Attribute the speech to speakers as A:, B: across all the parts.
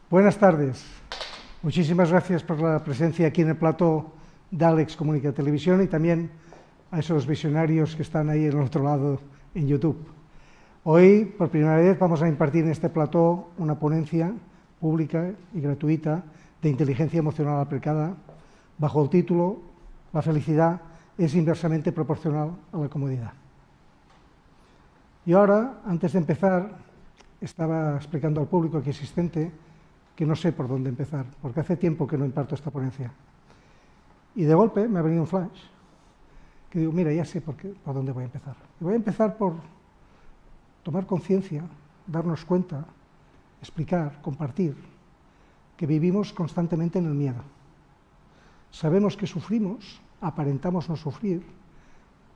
A: Buenas tardes. Muchísimas gracias por la presencia aquí en el plató de Alex Comunica Televisión y también a esos visionarios que están ahí en el otro lado en YouTube. Hoy, por primera vez, vamos a impartir en este plató una ponencia pública y gratuita de inteligencia emocional aplicada bajo el título «La felicidad es inversamente proporcional a la comodidad». Y ahora, antes de empezar, estaba explicando al público aquí asistente que no sé por dónde empezar, porque hace tiempo que no imparto esta ponencia. Y de golpe me ha venido un flash, que digo, mira, ya sé por dónde voy a empezar. Y voy a empezar por tomar conciencia, darnos cuenta, explicar, compartir, que vivimos constantemente en el miedo. Sabemos que sufrimos, aparentamos no sufrir,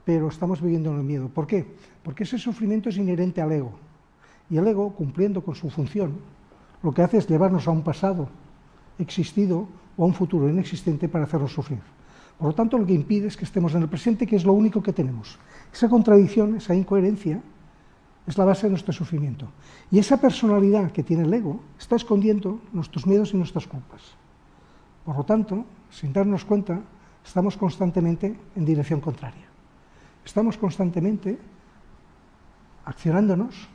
A: pero estamos viviendo en el miedo. ¿Por qué? Porque ese sufrimiento es inherente al ego. Y el ego, cumpliendo con su función, lo que hace es llevarnos a un pasado existido o a un futuro inexistente para hacernos sufrir. Por lo tanto, lo que impide es que estemos en el presente, que es lo único que tenemos. Esa contradicción, esa incoherencia, es la base de nuestro sufrimiento. Y esa personalidad que tiene el ego está escondiendo nuestros miedos y nuestras culpas. Por lo tanto, sin darnos cuenta, estamos constantemente en dirección contraria. Estamos constantemente accionándonos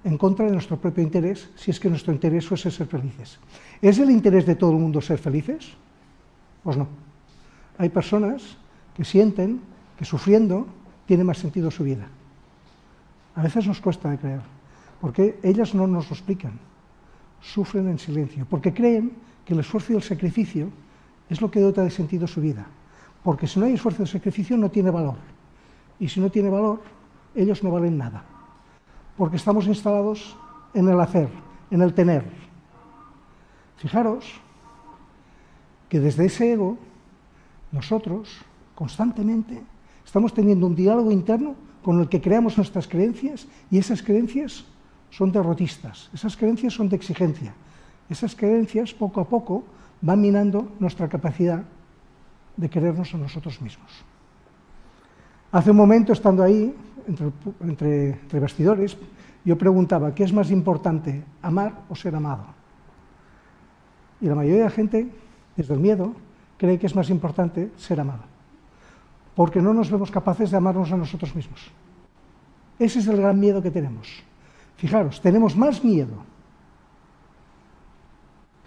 A: en contra de nuestro propio interés, si es que nuestro interés fuese ser felices. ¿Es el interés de todo el mundo ser felices? Pues no. Hay personas que sienten que sufriendo tiene más sentido su vida. A veces nos cuesta de creer, porque ellas no nos lo explican. Sufren en silencio, porque creen que el esfuerzo y el sacrificio es lo que dota de sentido su vida. Porque si no hay esfuerzo y sacrificio no tiene valor. Y si no tiene valor, ellos no valen nada. Porque estamos instalados en el hacer, en el tener. Fijaros que desde ese ego, nosotros constantemente estamos teniendo un diálogo interno con el que creamos nuestras creencias, y esas creencias son derrotistas, esas creencias son de exigencia, esas creencias poco a poco van minando nuestra capacidad de querernos a nosotros mismos. Hace un momento, estando ahí, entre bastidores, yo preguntaba, ¿qué es más importante, amar o ser amado? Y la mayoría de la gente, desde el miedo, cree que es más importante ser amado, porque no nos vemos capaces de amarnos a nosotros mismos. Ese es el gran miedo que tenemos. Fijaros, tenemos más miedo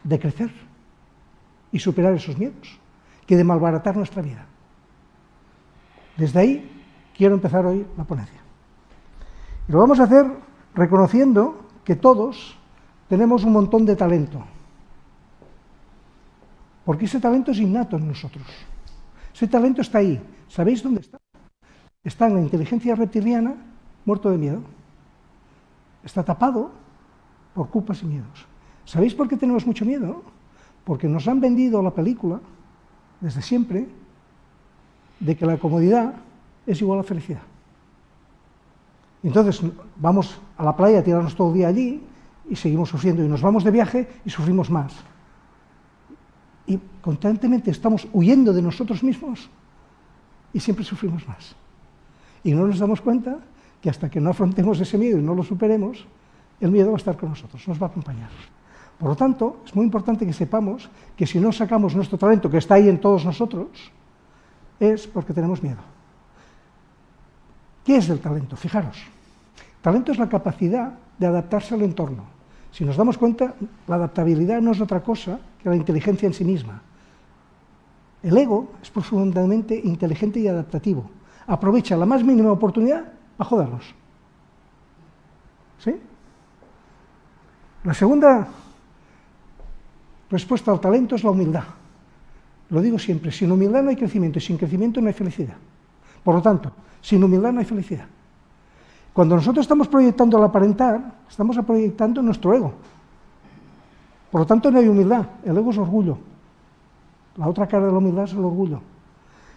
A: de crecer y superar esos miedos que de malbaratar nuestra vida. Desde ahí quiero empezar hoy la ponencia. Y lo vamos a hacer reconociendo que todos tenemos un montón de talento. Porque ese talento es innato en nosotros. Ese talento está ahí. ¿Sabéis dónde está? Está en la inteligencia reptiliana, muerto de miedo. Está tapado por culpas y miedos. ¿Sabéis por qué tenemos mucho miedo? Porque nos han vendido la película, desde siempre, de que la comodidad es igual a felicidad. Entonces vamos a la playa a tirarnos todo el día allí y seguimos sufriendo, y nos vamos de viaje y sufrimos más. Y constantemente estamos huyendo de nosotros mismos y siempre sufrimos más. Y no nos damos cuenta que hasta que no afrontemos ese miedo y no lo superemos, el miedo va a estar con nosotros, nos va a acompañar. Por lo tanto, es muy importante que sepamos que si no sacamos nuestro talento, que está ahí en todos nosotros, es porque tenemos miedo. ¿Qué es el talento? Fijaros, talento es la capacidad de adaptarse al entorno. Si nos damos cuenta, la adaptabilidad no es otra cosa que la inteligencia en sí misma. El ego es profundamente inteligente y adaptativo. Aprovecha la más mínima oportunidad para jodernos. ¿Sí? La segunda respuesta al talento es la humildad. Lo digo siempre, sin humildad no hay crecimiento, y sin crecimiento no hay felicidad. Por lo tanto, sin humildad no hay felicidad. Cuando nosotros estamos proyectando al aparentar, estamos proyectando nuestro ego. Por lo tanto, no hay humildad, el ego es orgullo. La otra cara de la humildad es el orgullo.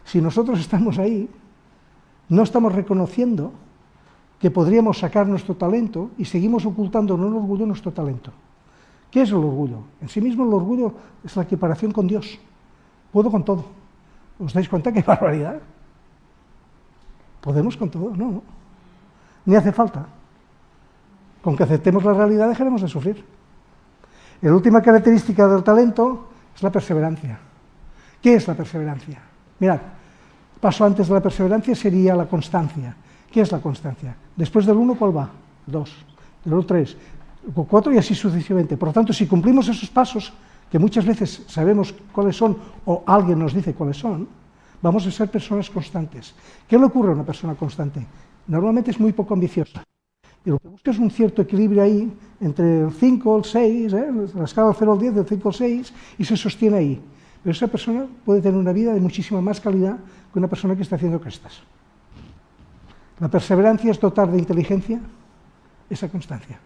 A: Si nosotros estamos ahí, no estamos reconociendo que podríamos sacar nuestro talento y seguimos ocultando en el orgullo nuestro talento. ¿Qué es el orgullo? En sí mismo el orgullo es la equiparación con Dios. Puedo con todo. ¿Os dais cuenta qué barbaridad? ¿Podemos con todo? No. Ni hace falta. Con que aceptemos la realidad dejaremos de sufrir. Y la última característica del talento es la perseverancia. ¿Qué es la perseverancia? Mirad, paso antes de la perseverancia sería la constancia. ¿Qué es la constancia? Después del 1, ¿cuál va? 2, del 1, 3, 4 y así sucesivamente. Por lo tanto, si cumplimos esos pasos, que muchas veces sabemos cuáles son o alguien nos dice cuáles son, vamos a ser personas constantes. ¿Qué le ocurre a una persona constante? Normalmente es muy poco ambiciosa. Y lo que busca es un cierto equilibrio ahí entre el 5, el 6, la escala del 0 al 10, del 5 al 6, y se sostiene ahí. Pero esa persona puede tener una vida de muchísima más calidad que una persona que está haciendo crestas. La perseverancia es dotar de inteligencia esa constancia.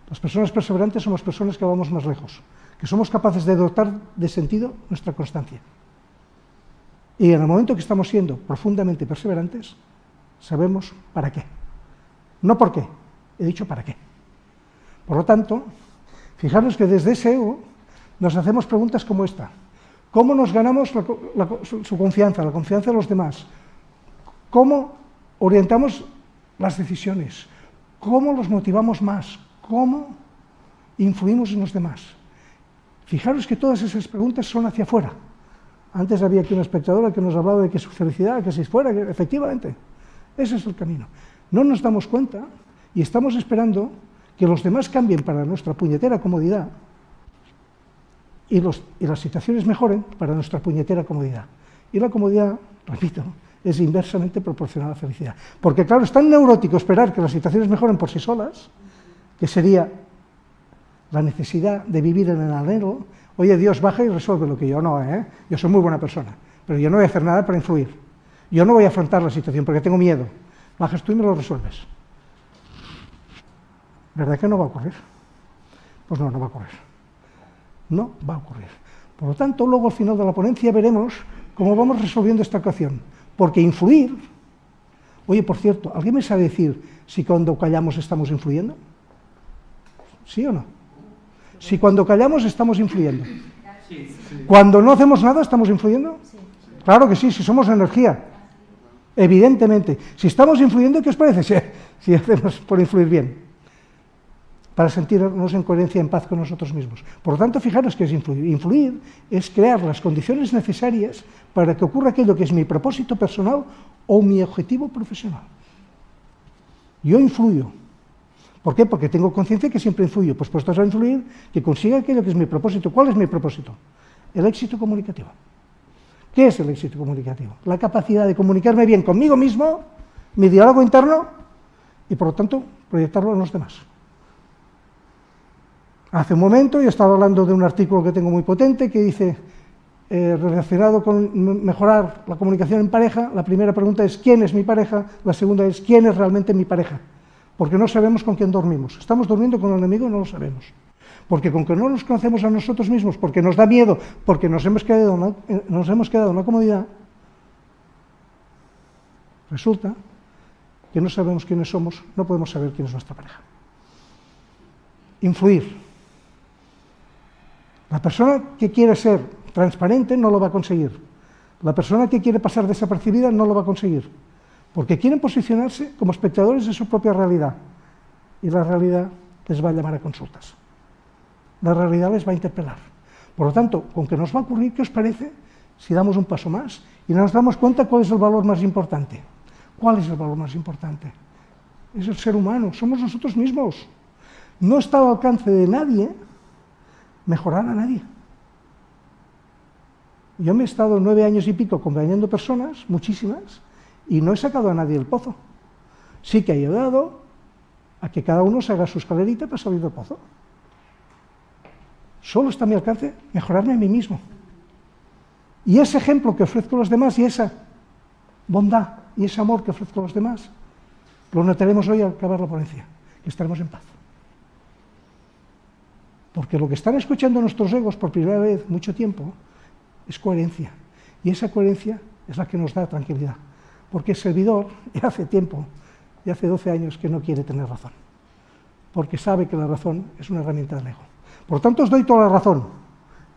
A: Las personas perseverantes somos personas que vamos más lejos, que somos capaces de dotar de sentido nuestra constancia. Y en el momento que estamos siendo profundamente perseverantes, sabemos para qué. No por qué, he dicho para qué. Por lo tanto, fijaros que desde ese ego nos hacemos preguntas como esta. ¿Cómo nos ganamos su confianza, la confianza de los demás? ¿Cómo orientamos las decisiones? ¿Cómo los motivamos más? ¿Cómo influimos en los demás? Fijaros que todas esas preguntas son hacia afuera. Antes había aquí una espectadora que nos hablaba de que su felicidad, que si fuera, que efectivamente, ese es el camino. No nos damos cuenta y estamos esperando que los demás cambien para nuestra puñetera comodidad y las situaciones mejoren para nuestra puñetera comodidad. Y la comodidad, repito, es inversamente proporcional a la felicidad. Porque claro, es tan neurótico esperar que las situaciones mejoren por sí solas, que sería la necesidad de vivir en el anhelo. Oye, Dios baja y resuelve lo que yo no, yo soy muy buena persona, pero yo no voy a hacer nada para influir. Yo no voy a afrontar la situación porque tengo miedo. Bajas tú y me lo resuelves. ¿Verdad que no va a ocurrir? Pues no, no va a ocurrir. No va a ocurrir. Por lo tanto, luego al final de la ponencia veremos cómo vamos resolviendo esta ecuación. Porque influir... Oye, por cierto, ¿alguien me sabe decir si cuando callamos estamos influyendo? ¿Sí o no? Si cuando callamos estamos influyendo. Cuando no hacemos nada estamos influyendo. Claro que sí, si somos energía. Evidentemente. Si estamos influyendo, ¿qué os parece? Si hacemos por influir bien. Para sentirnos en coherencia, en paz con nosotros mismos. Por lo tanto, fijaros que es influir. Influir es crear las condiciones necesarias para que ocurra aquello que es mi propósito personal o mi objetivo profesional. Yo influyo. ¿Por qué? Porque tengo conciencia que siempre influyo. Pues puestos a influir, que consiga aquello que es mi propósito. ¿Cuál es mi propósito? El éxito comunicativo. ¿Qué es el éxito comunicativo? La capacidad de comunicarme bien conmigo mismo, mi diálogo interno, y por lo tanto proyectarlo en los demás. Hace un momento yo estaba hablando de un artículo que tengo muy potente que dice, relacionado con mejorar la comunicación en pareja, la primera pregunta es ¿quién es mi pareja? La segunda es ¿quién es realmente mi pareja? Porque no sabemos con quién dormimos. Estamos durmiendo con el enemigo y no lo sabemos. Porque con que no nos conocemos a nosotros mismos, porque nos da miedo, porque nos hemos quedado en una comodidad, resulta que no sabemos quiénes somos, no podemos saber quién es nuestra pareja. Influir. La persona que quiere ser transparente no lo va a conseguir. La persona que quiere pasar desapercibida no lo va a conseguir. Porque quieren posicionarse como espectadores de su propia realidad. Y la realidad les va a llamar a consultas. La realidad les va a interpelar. Por lo tanto, con que nos va a ocurrir, ¿qué os parece si damos un paso más y nos damos cuenta cuál es el valor más importante? ¿Cuál es el valor más importante? Es el ser humano, somos nosotros mismos. No está al alcance de nadie mejorar a nadie. Yo me he estado 9 años y pico acompañando personas, muchísimas, y no he sacado a nadie del pozo. Sí que he ayudado a que cada uno se haga su escalerita para salir del pozo. Solo está a mi alcance mejorarme a mí mismo. Y ese ejemplo que ofrezco a los demás y esa bondad y ese amor que ofrezco a los demás, lo notaremos hoy al acabar la ponencia, que estaremos en paz. Porque lo que están escuchando nuestros egos por primera vez, mucho tiempo, es coherencia. Y esa coherencia es la que nos da tranquilidad. Porque el servidor, ya hace tiempo, ya hace 12 años que no quiere tener razón. Porque sabe que la razón es una herramienta del ego. Por lo tanto, os doy toda la razón.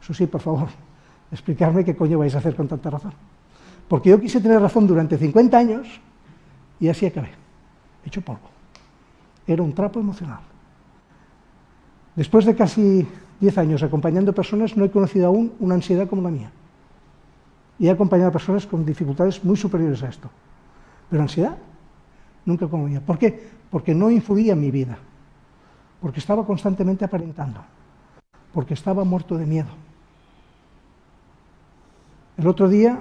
A: Eso sí, por favor, explicarme qué coño vais a hacer con tanta razón. Porque yo quise tener razón durante 50 años y así acabé, hecho polvo. Era un trapo emocional. Después de casi 10 años acompañando personas, no he conocido aún una ansiedad como la mía. Y he acompañado a personas con dificultades muy superiores a esto. Pero ansiedad, nunca como la mía. ¿Por qué? Porque no influía en mi vida. Porque estaba constantemente aparentando. Porque estaba muerto de miedo. El otro día,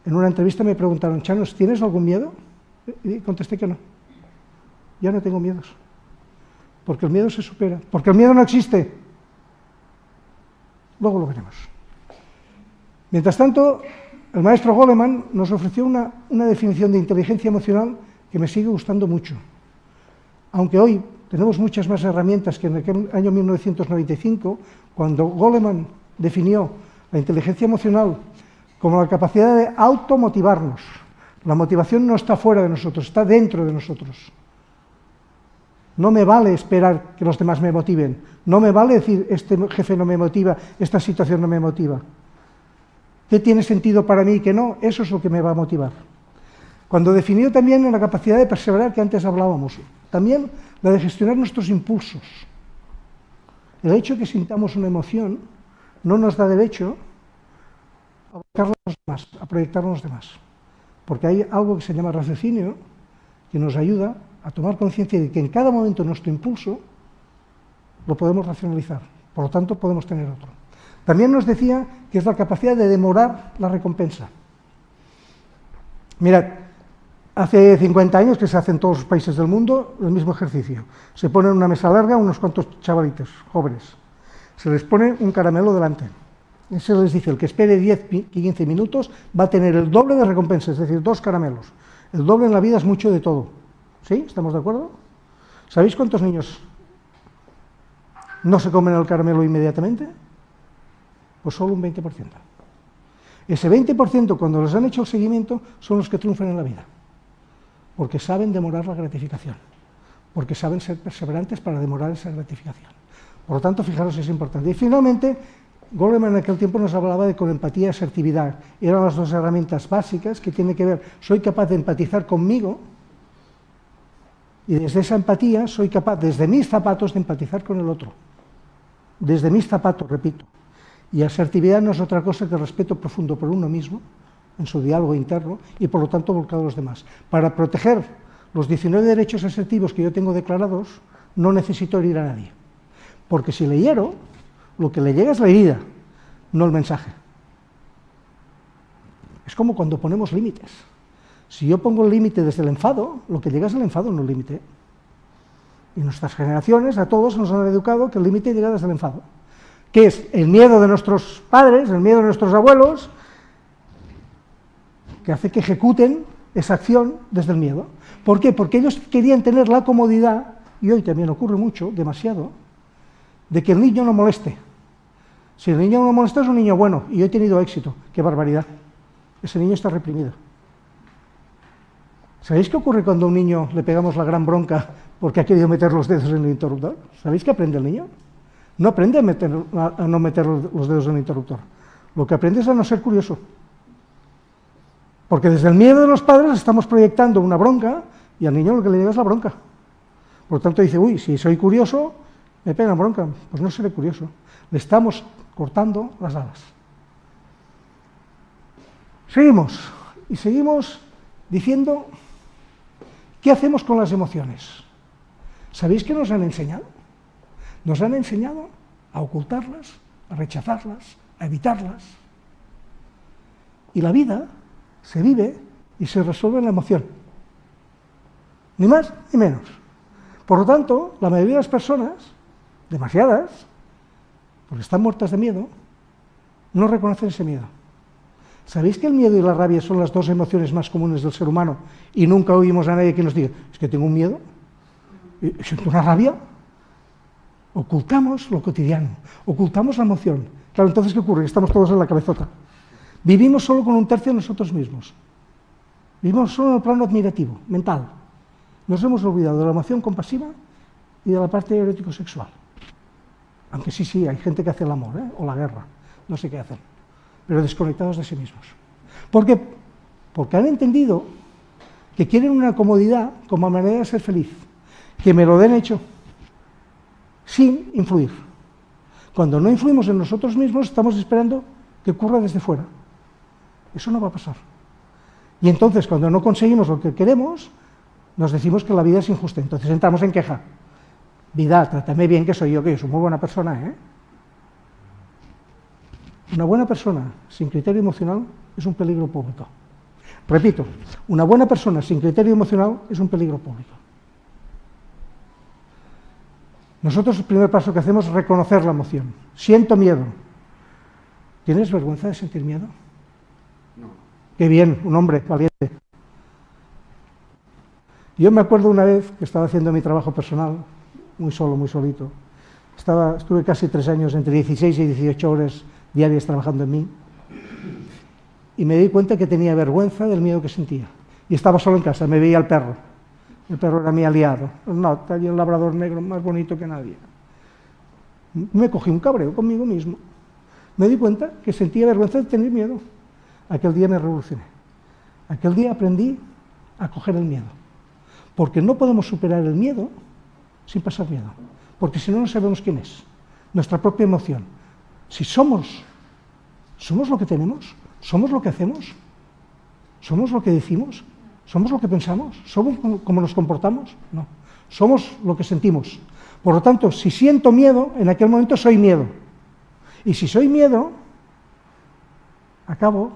A: en una entrevista me preguntaron, Chanos, ¿tienes algún miedo? Y contesté que no. Ya no tengo miedos. Porque el miedo se supera. Porque el miedo no existe. Luego lo veremos. Mientras tanto, el maestro Goleman nos ofreció una definición de inteligencia emocional que me sigue gustando mucho. Aunque hoy tenemos muchas más herramientas que en aquel año 1995, cuando Goleman definió la inteligencia emocional como la capacidad de automotivarnos. La motivación no está fuera de nosotros, está dentro de nosotros. No me vale esperar que los demás me motiven. No me vale decir, este jefe no me motiva, esta situación no me motiva. ¿Qué tiene sentido para mí y qué no? Eso es lo que me va a motivar. Cuando definió también la capacidad de perseverar que antes hablábamos, también la de gestionar nuestros impulsos. El hecho de que sintamos una emoción no nos da derecho a proyectarnos los demás. Porque hay algo que se llama raciocinio que nos ayuda a tomar conciencia de que en cada momento nuestro impulso lo podemos racionalizar. Por lo tanto, podemos tener otro. También nos decía que es la capacidad de demorar la recompensa. Mirad, hace 50 años que se hace en todos los países del mundo el mismo ejercicio. Se pone en una mesa larga unos cuantos chavalitos jóvenes. Se les pone un caramelo delante. Y se les dice, el que espere 10 y 15 minutos va a tener el doble de recompensa, es decir, 2 caramelos. El doble en la vida es mucho de todo. ¿Sí? ¿Estamos de acuerdo? ¿Sabéis cuántos niños no se comen el caramelo inmediatamente? Pues solo un 20%. Ese 20%, cuando les han hecho el seguimiento, son los que triunfan en la vida. Porque saben demorar la gratificación. Porque saben ser perseverantes para demorar esa gratificación. Por lo tanto, fijaros, es importante. Y finalmente, Goleman en aquel tiempo nos hablaba de con empatía y asertividad. Eran las dos herramientas básicas que tienen que ver, soy capaz de empatizar conmigo, y desde esa empatía soy capaz, desde mis zapatos, de empatizar con el otro. Desde mis zapatos, repito. Y asertividad no es otra cosa que el respeto profundo por uno mismo, en su diálogo interno, y por lo tanto volcado a los demás. Para proteger los 19 derechos asertivos que yo tengo declarados, no necesito herir a nadie. Porque si le hiero, lo que le llega es la herida, no el mensaje. Es como cuando ponemos límites. Si yo pongo el límite desde el enfado, lo que llega es el enfado, no el límite. Y nuestras generaciones, a todos nos han educado que el límite llega desde el enfado. Que es el miedo de nuestros padres, el miedo de nuestros abuelos, que hace que ejecuten esa acción desde el miedo. ¿Por qué? Porque ellos querían tener la comodidad, y hoy también ocurre mucho, demasiado, de que el niño no moleste. Si el niño no molesta es un niño bueno, y yo he tenido éxito. ¡Qué barbaridad! Ese niño está reprimido. ¿Sabéis qué ocurre cuando a un niño le pegamos la gran bronca porque ha querido meter los dedos en el interruptor? ¿Sabéis qué aprende el niño? No aprende a no meter los dedos en el interruptor. Lo que aprende es a no ser curioso. Porque desde el miedo de los padres estamos proyectando una bronca y al niño lo que le llega es la bronca. Por lo tanto dice, uy, si soy curioso, me pegan bronca. Pues no seré curioso. Le estamos cortando las alas. Seguimos. Y seguimos diciendo, ¿qué hacemos con las emociones? ¿Sabéis qué nos han enseñado? Nos han enseñado a ocultarlas, a rechazarlas, a evitarlas. Y la vida se vive y se resuelve en la emoción. Ni más ni menos. Por lo tanto, la mayoría de las personas, demasiadas, porque están muertas de miedo, no reconocen ese miedo. ¿Sabéis que el miedo y la rabia son las dos emociones más comunes del ser humano? Y nunca oímos a nadie que nos diga, es que tengo un miedo, siento una rabia. Ocultamos lo cotidiano, ocultamos la emoción. Claro, entonces, ¿qué ocurre? Estamos todos en la cabezota. Vivimos solo con un tercio de nosotros mismos. Vivimos solo en el plano admirativo, mental. Nos hemos olvidado de la emoción compasiva y de la parte erótico-sexual. Aunque sí, hay gente que hace el amor, o la guerra, no sé qué hacen, pero desconectados de sí mismos. ¿Por qué? Porque han entendido que quieren una comodidad como manera de ser feliz, que me lo den hecho, sin influir. Cuando no influimos en nosotros mismos, estamos esperando que ocurra desde fuera. Eso no va a pasar. Y entonces, cuando no conseguimos lo que queremos, nos decimos que la vida es injusta. Entonces entramos en queja. Vida, trátame bien, que soy yo soy muy buena persona, ¿eh? Una buena persona sin criterio emocional es un peligro público. Repito, una buena persona sin criterio emocional es un peligro público. Nosotros el primer paso que hacemos es reconocer la emoción. Siento miedo. ¿Tienes vergüenza de sentir miedo?
B: No.
A: Qué bien, un hombre valiente. Yo me acuerdo una vez que estaba haciendo mi trabajo personal, muy solo, muy solito. Estuve casi 3 años, entre 16 y 18 horas diarias trabajando en mí. Y me di cuenta que tenía vergüenza del miedo que sentía. Y estaba solo en casa, me veía el perro. El perro era mi aliado. No, está allí el labrador negro más bonito que nadie. Me cogí un cabreo conmigo mismo. Me di cuenta que sentía vergüenza de tener miedo. Aquel día me revolucioné. Aquel día aprendí a coger el miedo. Porque no podemos superar el miedo sin pasar miedo. Porque si no, no sabemos quién es. Nuestra propia emoción. Si somos lo que tenemos, somos lo que hacemos, somos lo que decimos, somos lo que pensamos, somos como nos comportamos, no. Somos lo que sentimos. Por lo tanto, si siento miedo, en aquel momento soy miedo. Y si soy miedo, acabo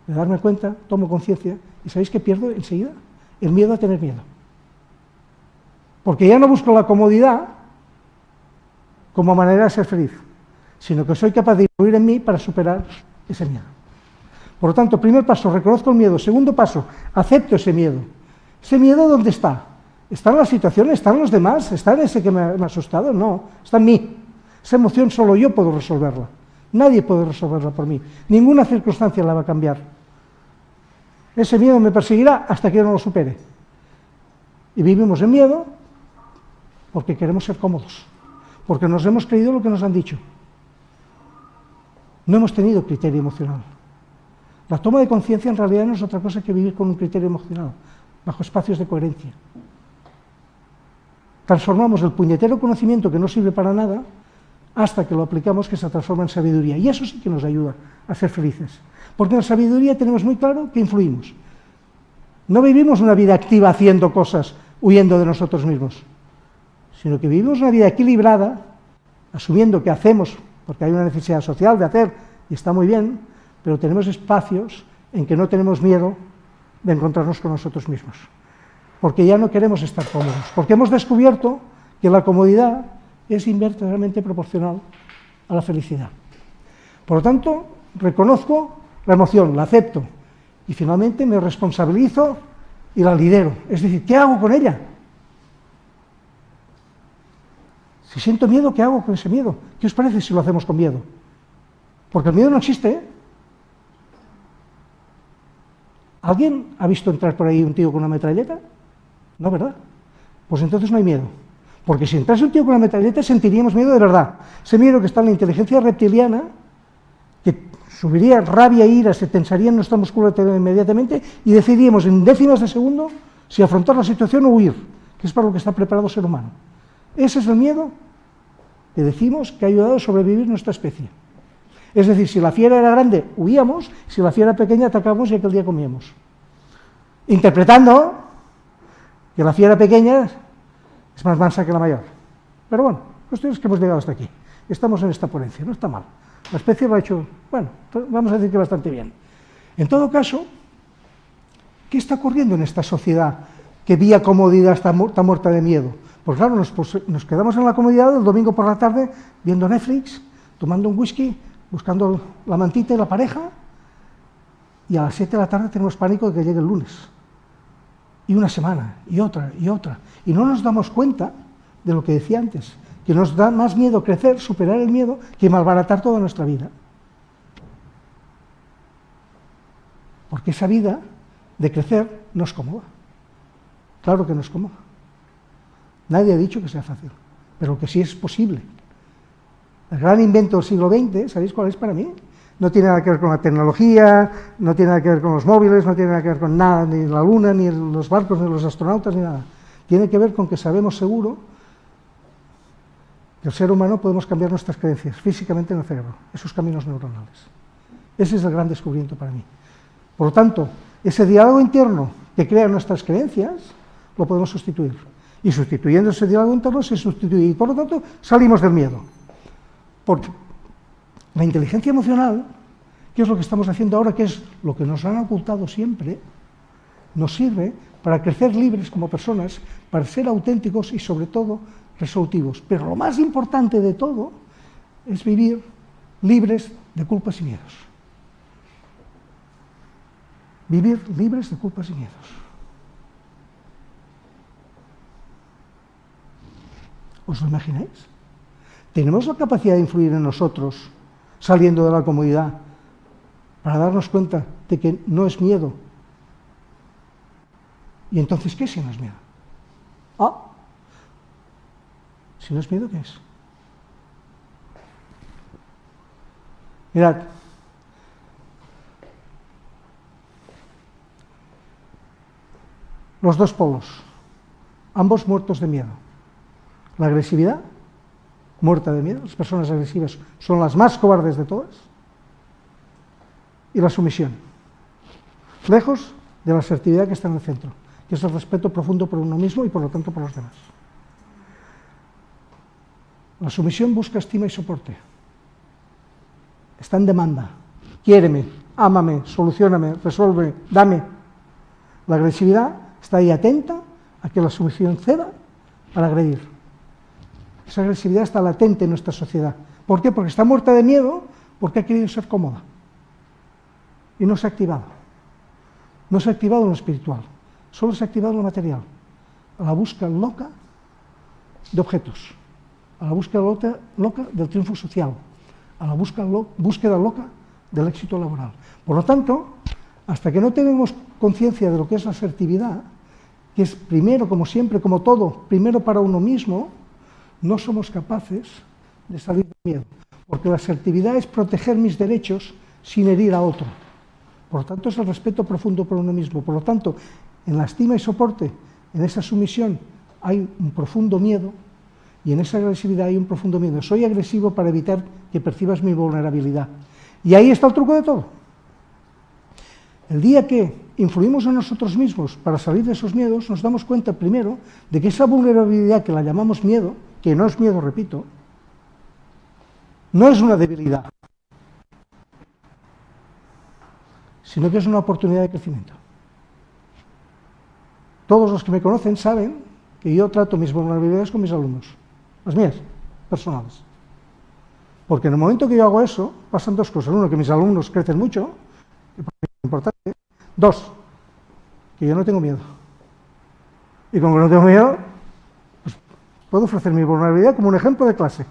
A: de darme cuenta, tomo conciencia, y ¿sabéis qué pierdo enseguida? El miedo a tener miedo. Porque ya no busco la comodidad como manera de ser feliz, sino que soy capaz de influir en mí para superar ese miedo. Por lo tanto, primer paso, reconozco el miedo. Segundo paso, acepto ese miedo. ¿Ese miedo dónde está? ¿Está en la situación? ¿Está en los demás? ¿Está en ese que me ha asustado? No, está en mí. Esa emoción solo yo puedo resolverla. Nadie puede resolverla por mí. Ninguna circunstancia la va a cambiar. Ese miedo me perseguirá hasta que yo no lo supere. Y vivimos en miedo porque queremos ser cómodos, porque nos hemos creído lo que nos han dicho. No hemos tenido criterio emocional. La toma de conciencia en realidad no es otra cosa que vivir con un criterio emocional, bajo espacios de coherencia. Transformamos el puñetero conocimiento que no sirve para nada hasta que lo aplicamos, que se transforma en sabiduría. Y eso sí que nos ayuda a ser felices. Porque en la sabiduría tenemos muy claro que influimos. No vivimos una vida activa haciendo cosas, huyendo de nosotros mismos, sino que vivimos una vida equilibrada, asumiendo que hacemos, porque hay una necesidad social de hacer, y está muy bien, pero tenemos espacios en que no tenemos miedo de encontrarnos con nosotros mismos, porque ya no queremos estar cómodos, porque hemos descubierto que la comodidad es inversamente proporcional a la felicidad. Por lo tanto, reconozco la emoción, la acepto, y finalmente me responsabilizo y la lidero. Es decir, ¿qué hago con ella? Si siento miedo, ¿qué hago con ese miedo? ¿Qué os parece si lo hacemos con miedo? Porque el miedo no existe, ¿eh? ¿Alguien ha visto entrar por ahí un tío con una metralleta? No, ¿verdad? Pues entonces no hay miedo. Porque si entrase un tío con una metralleta sentiríamos miedo de verdad. Ese miedo que está en la inteligencia reptiliana, que subiría rabia e ira, se tensaría en nuestra musculatura inmediatamente y decidiríamos en décimas de segundo si afrontar la situación o huir, que es para lo que está preparado el ser humano. Ese es el miedo que decimos que ha ayudado a sobrevivir nuestra especie. Es decir, si la fiera era grande, huíamos, si la fiera pequeña, atacábamos y aquel día comíamos. Interpretando que la fiera pequeña es más mansa que la mayor. Pero bueno, cuestión es que hemos llegado hasta aquí. Estamos en esta ponencia, no está mal. La especie lo ha hecho, bueno, vamos a decir que bastante bien. En todo caso, ¿qué está ocurriendo en esta sociedad que vía comodidad está muerta de miedo? Pues claro, nos quedamos en la comodidad el domingo por la tarde viendo Netflix, tomando un whisky, buscando la mantita y la pareja, y a las 7 de la tarde tenemos pánico de que llegue el lunes. Y una semana, y otra, y otra. Y no nos damos cuenta de lo que decía antes, que nos da más miedo crecer, superar el miedo, que malbaratar toda nuestra vida. Porque esa vida de crecer no es cómoda. Claro que no es cómoda. Nadie ha dicho que sea fácil, pero que sí es posible. El gran invento del siglo XX, ¿sabéis cuál es para mí? No tiene nada que ver con la tecnología, no tiene nada que ver con los móviles, no tiene nada que ver con nada, ni la luna, ni los barcos, ni los astronautas, ni nada. Tiene que ver con que sabemos seguro el ser humano podemos cambiar nuestras creencias físicamente en el cerebro, esos caminos neuronales. Ese es el gran descubrimiento para mí. Por lo tanto, ese diálogo interno que crea nuestras creencias, lo podemos sustituir. Y sustituyendo ese diálogo interno se sustituye. Y por lo tanto, salimos del miedo. Porque la inteligencia emocional, que es lo que estamos haciendo ahora, que es lo que nos han ocultado siempre, nos sirve para crecer libres como personas, para ser auténticos y sobre todo resolutivos. Pero lo más importante de todo es vivir libres de culpas y miedos. Vivir libres de culpas y miedos. ¿Os lo imagináis? ¿Tenemos la capacidad de influir en nosotros, saliendo de la comodidad, para darnos cuenta de que no es miedo? ¿Y entonces qué si no es miedo? Ah, si no es miedo, ¿qué es? Mirad, los dos polos, ambos muertos de miedo. La agresividad, muerta de miedo, las personas agresivas son las más cobardes de todas, y la sumisión, lejos de la asertividad que está en el centro, que es el respeto profundo por uno mismo y por lo tanto por los demás. La sumisión busca estima y soporte, está en demanda, quiéreme, ámame, solucióname, resuelve, dame. La agresividad está ahí atenta a que la sumisión ceda para agredir. Esa agresividad está latente en nuestra sociedad. ¿Por qué? Porque está muerta de miedo, porque ha querido ser cómoda. Y no se ha activado. No se ha activado en lo espiritual, solo se ha activado en lo material. A la búsqueda loca de objetos, a la búsqueda loca del triunfo social, a la búsqueda loca del éxito laboral. Por lo tanto, hasta que no tenemos conciencia de lo que es la asertividad, que es primero, como siempre, como todo, primero para uno mismo, no somos capaces de salir del miedo, porque la asertividad es proteger mis derechos sin herir a otro. Por lo tanto, es el respeto profundo por uno mismo. Por lo tanto, en la estima y soporte, en esa sumisión, hay un profundo miedo, y en esa agresividad hay un profundo miedo. Soy agresivo para evitar que percibas mi vulnerabilidad. Y ahí está el truco de todo. El día que influimos en nosotros mismos para salir de esos miedos, nos damos cuenta primero de que esa vulnerabilidad que la llamamos miedo, que no es miedo, repito, no es una debilidad, sino que es una oportunidad de crecimiento. Todos los que me conocen saben que yo trato mis vulnerabilidades con mis alumnos, las mías, personales. Porque en el momento que yo hago eso, pasan dos cosas. Uno, que mis alumnos crecen mucho, y es importante. Dos, que yo no tengo miedo. Y como no tengo miedo, pues puedo ofrecer mi vulnerabilidad como un ejemplo de clase.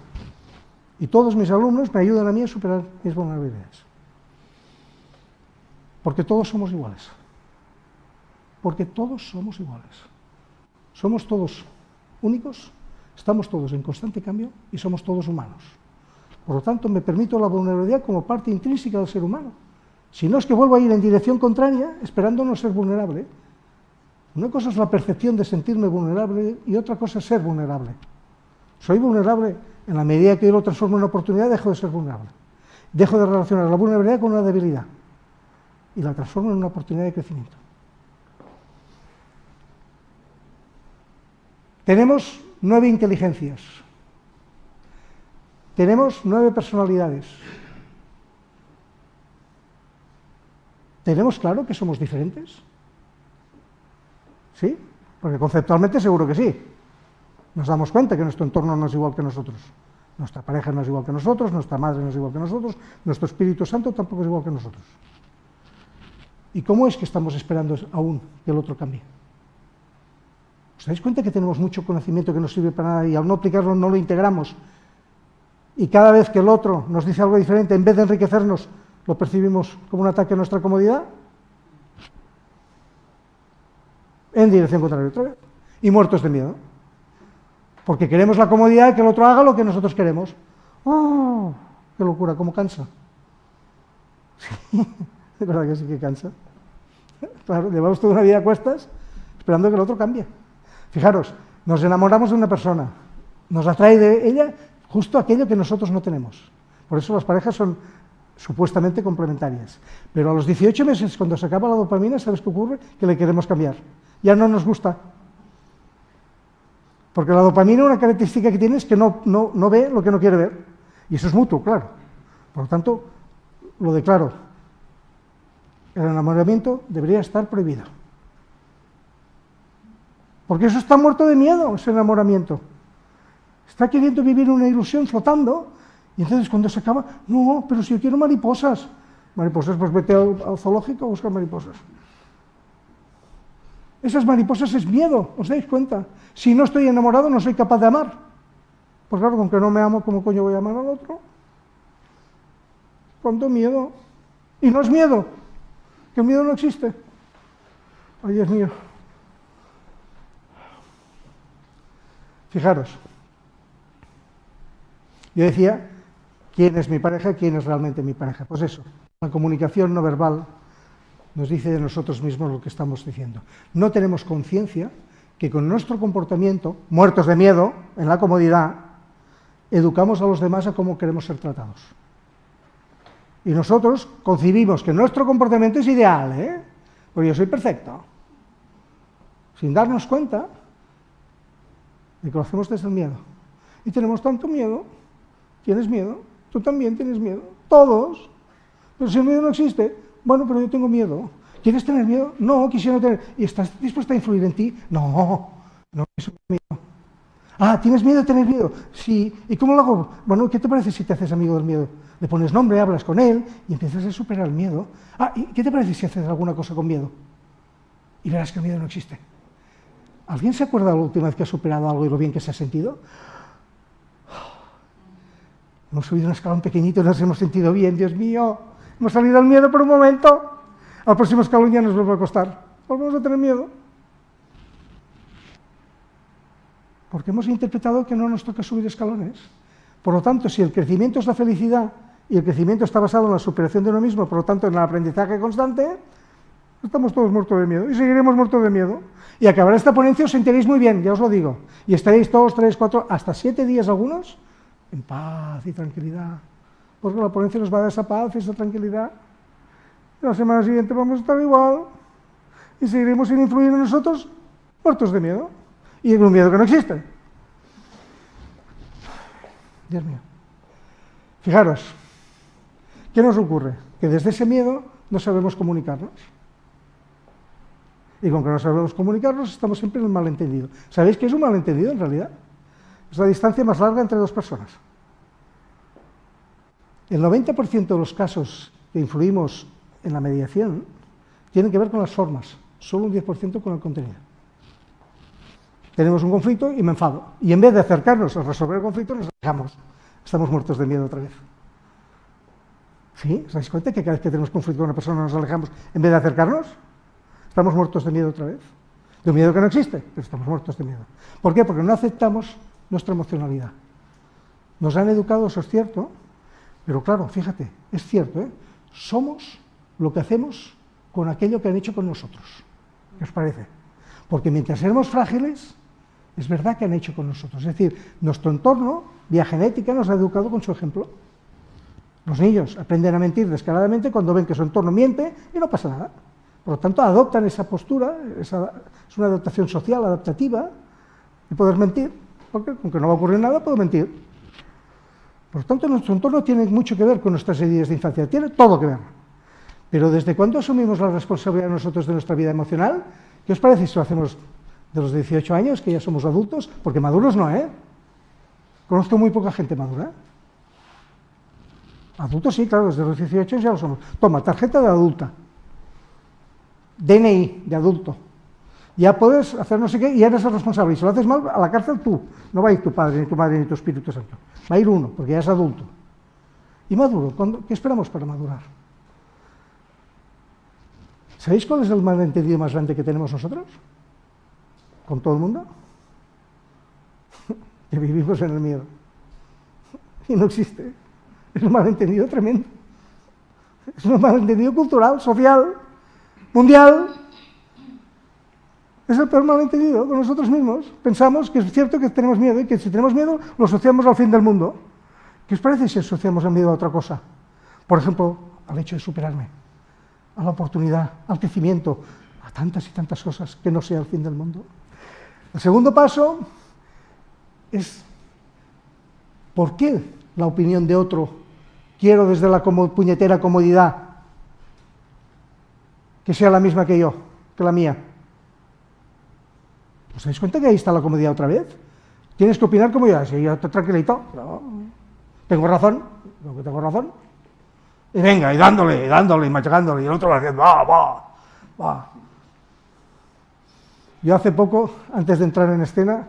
A: Y todos mis alumnos me ayudan a mí a superar mis vulnerabilidades. Porque todos somos iguales. Porque todos somos iguales. Somos todos únicos, estamos todos en constante cambio y somos todos humanos. Por lo tanto, me permito la vulnerabilidad como parte intrínseca del ser humano. Si no es que vuelvo a ir en dirección contraria, esperando no ser vulnerable. Una cosa es la percepción de sentirme vulnerable y otra cosa es ser vulnerable. Soy vulnerable en la medida que yo lo transformo en una oportunidad, dejo de ser vulnerable. Dejo de relacionar la vulnerabilidad con una debilidad y la transformo en una oportunidad de crecimiento. Tenemos 9 inteligencias. Tenemos 9 personalidades. ¿Tenemos claro que somos diferentes? ¿Sí? Porque conceptualmente seguro que sí. Nos damos cuenta que nuestro entorno no es igual que nosotros. Nuestra pareja no es igual que nosotros, nuestra madre no es igual que nosotros, nuestro Espíritu Santo tampoco es igual que nosotros. ¿Y cómo es que estamos esperando aún que el otro cambie? ¿Os dais cuenta que tenemos mucho conocimiento que no sirve para nada y al no aplicarlo no lo integramos? Y cada vez que el otro nos dice algo diferente, en vez de enriquecernos, lo percibimos como un ataque a nuestra comodidad. En dirección contraria otra vez. Y muertos de miedo. Porque queremos la comodidad de que el otro haga lo que nosotros queremos. ¡Oh! ¡Qué locura! ¿Cómo cansa? Sí, de verdad que sí que cansa. Claro, llevamos toda una vida a cuestas esperando que el otro cambie. Fijaros, nos enamoramos de una persona, nos atrae de ella, justo aquello que nosotros no tenemos. Por eso las parejas son supuestamente complementarias. Pero a los 18 meses, cuando se acaba la dopamina, ¿sabes qué ocurre? Que le queremos cambiar. Ya no nos gusta. Porque la dopamina, una característica que tiene es que no ve lo que no quiere ver. Y eso es mutuo, claro. Por lo tanto, lo declaro. El enamoramiento debería estar prohibido. Porque eso está muerto de miedo, ese enamoramiento. Está queriendo vivir una ilusión flotando. Y entonces cuando se acaba, no, pero si yo quiero mariposas. Mariposas, pues vete al zoológico a buscar mariposas. Esas mariposas es miedo, ¿os dais cuenta? Si no estoy enamorado, no soy capaz de amar. Pues claro, con que no me amo, ¿cómo coño voy a amar al otro? ¿Cuánto miedo? Y no es miedo, que el miedo no existe. Ay, Dios mío. Fijaros, yo decía, ¿quién es mi pareja? ¿Quién es realmente mi pareja? Pues eso, la comunicación no verbal nos dice de nosotros mismos lo que estamos diciendo. No tenemos conciencia que con nuestro comportamiento, muertos de miedo, en la comodidad, educamos a los demás a cómo queremos ser tratados. Y nosotros concibimos que nuestro comportamiento es ideal, porque yo soy perfecto. Sin darnos cuenta de que lo hacemos desde el miedo. Y tenemos tanto miedo. ¿Tienes miedo? Tú también tienes miedo. Todos. Pero si el miedo no existe, bueno, pero yo tengo miedo. ¿Quieres tener miedo? No, quisiera no tener. ¿Y estás dispuesta a influir en ti? No, eso es miedo. Ah, ¿tienes miedo de tener miedo? Sí. ¿Y cómo lo hago? Bueno, ¿qué te parece si te haces amigo del miedo? Le pones nombre, hablas con él y empiezas a superar el miedo. Ah, ¿y qué te parece si haces alguna cosa con miedo? Y verás que el miedo no existe. ¿Alguien se acuerda de la última vez que ha superado algo y lo bien que se ha sentido? Hemos subido un escalón pequeñito y nos hemos sentido bien, Dios mío. Hemos salido del miedo por un momento. Al próximo escalón ya nos vuelve a costar. Volvemos a tener miedo. Porque hemos interpretado que no nos toca subir escalones. Por lo tanto, si el crecimiento es la felicidad y el crecimiento está basado en la superación de uno mismo, por lo tanto en el aprendizaje constante, estamos todos muertos de miedo y seguiremos muertos de miedo. Y acabará esta ponencia, os sentiréis muy bien, ya os lo digo. Y estaréis todos 3, 4, hasta 7 días algunos, en paz y tranquilidad. Porque la ponencia nos va a dar esa paz y esa tranquilidad. Y la semana siguiente vamos a estar igual. Y seguiremos sin influir en nosotros, muertos de miedo. Y en un miedo que no existe. Dios mío. Fijaros, ¿qué nos ocurre? Que desde ese miedo no sabemos comunicarnos. Y con que no sabemos comunicarnos, estamos siempre en el malentendido. ¿Sabéis qué es un malentendido en realidad? Es la distancia más larga entre dos personas. El 90% de los casos que influimos en la mediación tienen que ver con las formas, solo un 10% con el contenido. Tenemos un conflicto y me enfado. Y en vez de acercarnos a resolver el conflicto, nos alejamos. Estamos muertos de miedo otra vez. ¿Sí? ¿Os dais cuenta que cada vez que tenemos conflicto con una persona nos alejamos en vez de acercarnos? Estamos muertos de miedo otra vez. De un miedo que no existe, pero estamos muertos de miedo. ¿Por qué? Porque no aceptamos nuestra emocionalidad. Nos han educado, eso es cierto, pero claro, fíjate, es cierto, somos lo que hacemos con aquello que han hecho con nosotros. ¿Qué os parece? Porque mientras éramos frágiles, es verdad que han hecho con nosotros. Es decir, nuestro entorno, vía genética, nos ha educado con su ejemplo. Los niños aprenden a mentir descaradamente cuando ven que su entorno miente y no pasa nada. Por lo tanto, adoptan esa postura, es una adaptación social, adaptativa, de poder mentir, porque aunque no va a ocurrir nada, puedo mentir. Por lo tanto, nuestro entorno tiene mucho que ver con nuestras heridas de infancia, tiene todo que ver. Pero ¿desde cuándo asumimos la responsabilidad nosotros de nuestra vida emocional? ¿Qué os parece si lo hacemos de los 18 años, que ya somos adultos? Porque maduros no, Conozco muy poca gente madura. Adultos sí, claro, desde los 18 ya lo somos. Toma, tarjeta de adulta. DNI de adulto. Ya puedes hacer no sé qué y eres el responsable. Y si lo haces mal, a la cárcel tú. No va a ir tu padre, ni tu madre, ni tu Espíritu Santo. Va a ir uno, porque ya es adulto. ¿Y maduro? ¿Qué esperamos para madurar? ¿Sabéis cuál es el malentendido más grande que tenemos nosotros? ¿Con todo el mundo? Que vivimos en el miedo. Y no existe. Es un malentendido tremendo. Es un malentendido cultural, social, mundial. Es el peor malentendido con nosotros mismos. Pensamos que es cierto que tenemos miedo y que si tenemos miedo lo asociamos al fin del mundo. ¿Qué os parece si asociamos el miedo a otra cosa? Por ejemplo, al hecho de superarme, a la oportunidad, al crecimiento, a tantas y tantas cosas que no sea el fin del mundo. El segundo paso es ¿por qué la opinión de otro quiero desde la puñetera comodidad que sea la misma que yo, que la mía? ¿Os dais cuenta que ahí está la comodidad otra vez? Tienes que opinar como yo, si yo estoy tranquilito, no, tengo razón, y venga, y dándole, y machacándole, y el otro va haciendo, va. Yo hace poco, antes de entrar en escena,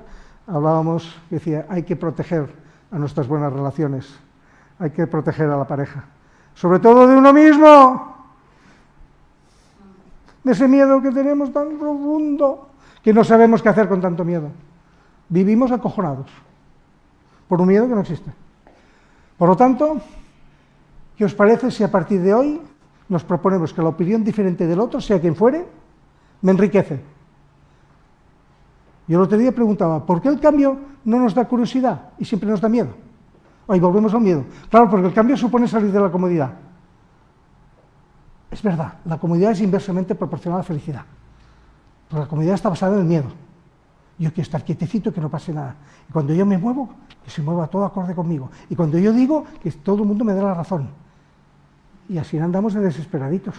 A: hablábamos, decía, hay que proteger a nuestras buenas relaciones, hay que proteger a la pareja, sobre todo de uno mismo, de ese miedo que tenemos tan profundo, que no sabemos qué hacer con tanto miedo. Vivimos acojonados, por un miedo que no existe. Por lo tanto, ¿qué os parece si a partir de hoy nos proponemos que la opinión diferente del otro, sea quien fuere, me enriquece? Yo el otro día preguntaba, ¿por qué el cambio no nos da curiosidad y siempre nos da miedo? Ahí volvemos al miedo. Claro, porque el cambio supone salir de la comodidad. Es verdad, la comodidad es inversamente proporcional a la felicidad. Pero la comodidad está basada en el miedo. Yo quiero estar quietecito y que no pase nada. Y cuando yo me muevo, que se mueva todo acorde conmigo. Y cuando yo digo, que todo el mundo me dé la razón. Y así andamos de desesperaditos.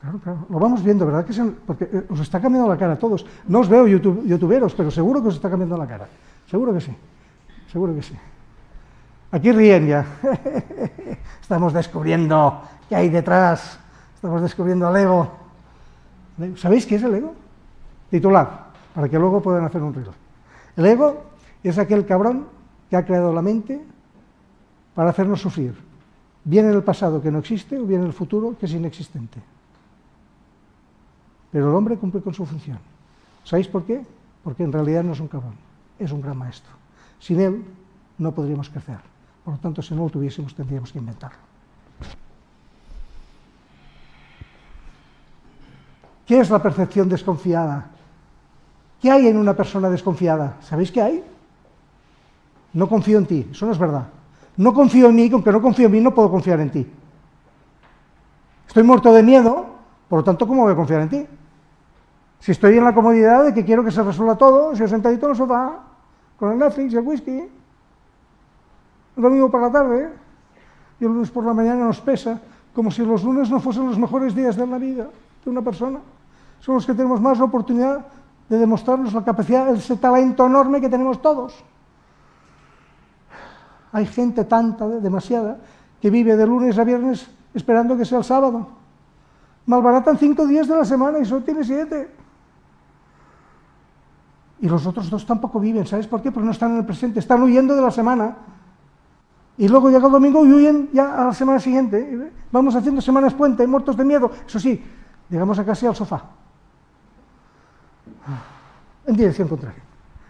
A: Claro, lo vamos viendo, ¿verdad? Porque os está cambiando la cara a todos. No os veo youtuberos, pero seguro que os está cambiando la cara. Seguro que sí, seguro que sí. Aquí ríen ya. Estamos descubriendo qué hay detrás. Estamos descubriendo el ego. ¿Sabéis qué es el ego? Titular, para que luego puedan hacer un reel. El ego es aquel cabrón que ha creado la mente para hacernos sufrir. Bien en el pasado que no existe o bien en el futuro que es inexistente. Pero el hombre cumple con su función. ¿Sabéis por qué? Porque en realidad no es un cabrón, es un gran maestro. Sin él no podríamos crecer. Por lo tanto, si no lo tuviésemos, tendríamos que inventarlo. ¿Qué es la percepción desconfiada? ¿Qué hay en una persona desconfiada? ¿Sabéis qué hay? No confío en ti, eso no es verdad. No confío en mí, aunque no confío en mí, no puedo confiar en ti. Estoy muerto de miedo, por lo tanto, ¿cómo voy a confiar en ti? Si estoy en la comodidad de que quiero que se resuelva todo, si yo sentadito en el sofá, con el Netflix y el whisky, el domingo por la tarde, y el lunes por la mañana nos pesa, como si los lunes no fuesen los mejores días de la vida de una persona. Son los que tenemos más oportunidad de demostrarnos la capacidad, ese talento enorme que tenemos todos. Hay gente tanta, demasiada, que vive de lunes a viernes esperando que sea el sábado. Malbaratan 5 días de la semana y solo tiene 7. Y los otros 2 tampoco viven, ¿sabes por qué? Porque no están en el presente, están huyendo de la semana. Y luego llega el domingo y huyen ya a la semana siguiente. Vamos haciendo semanas puente, muertos de miedo. Eso sí, llegamos a casi al sofá. En dirección contraria.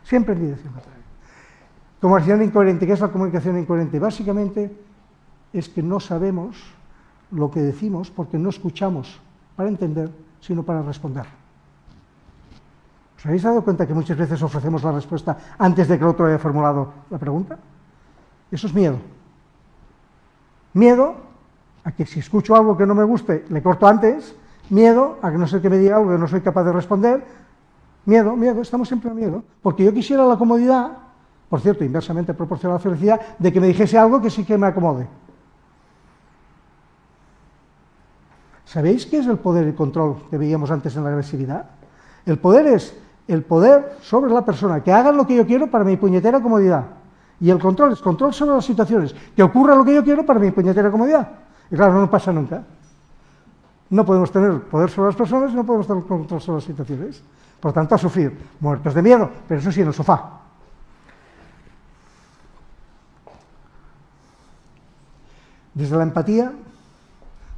A: Siempre en dirección contraria. Comunicación incoherente. ¿Qué es la comunicación incoherente? Básicamente es que no sabemos lo que decimos porque no escuchamos para entender, sino para responder. ¿Os habéis dado cuenta que muchas veces ofrecemos la respuesta antes de que el otro haya formulado la pregunta? Eso es miedo. Miedo a que si escucho algo que no me guste, le corto antes. Miedo a que no sé que me diga algo que no soy capaz de responder. Miedo, estamos siempre en miedo. Porque yo quisiera la comodidad, por cierto, inversamente proporcional a la felicidad, de que me dijese algo que sí que me acomode. ¿Sabéis qué es el poder y control que veíamos antes en la agresividad? El poder es el poder sobre la persona, que hagan lo que yo quiero para mi puñetera comodidad. Y el control es control sobre las situaciones, que ocurra lo que yo quiero para mi puñetera comodidad. Y claro, no pasa nunca. No podemos tener poder sobre las personas y no podemos tener control sobre las situaciones. Por lo tanto, a sufrir, muertos de miedo, pero eso sí, en el sofá. Desde la empatía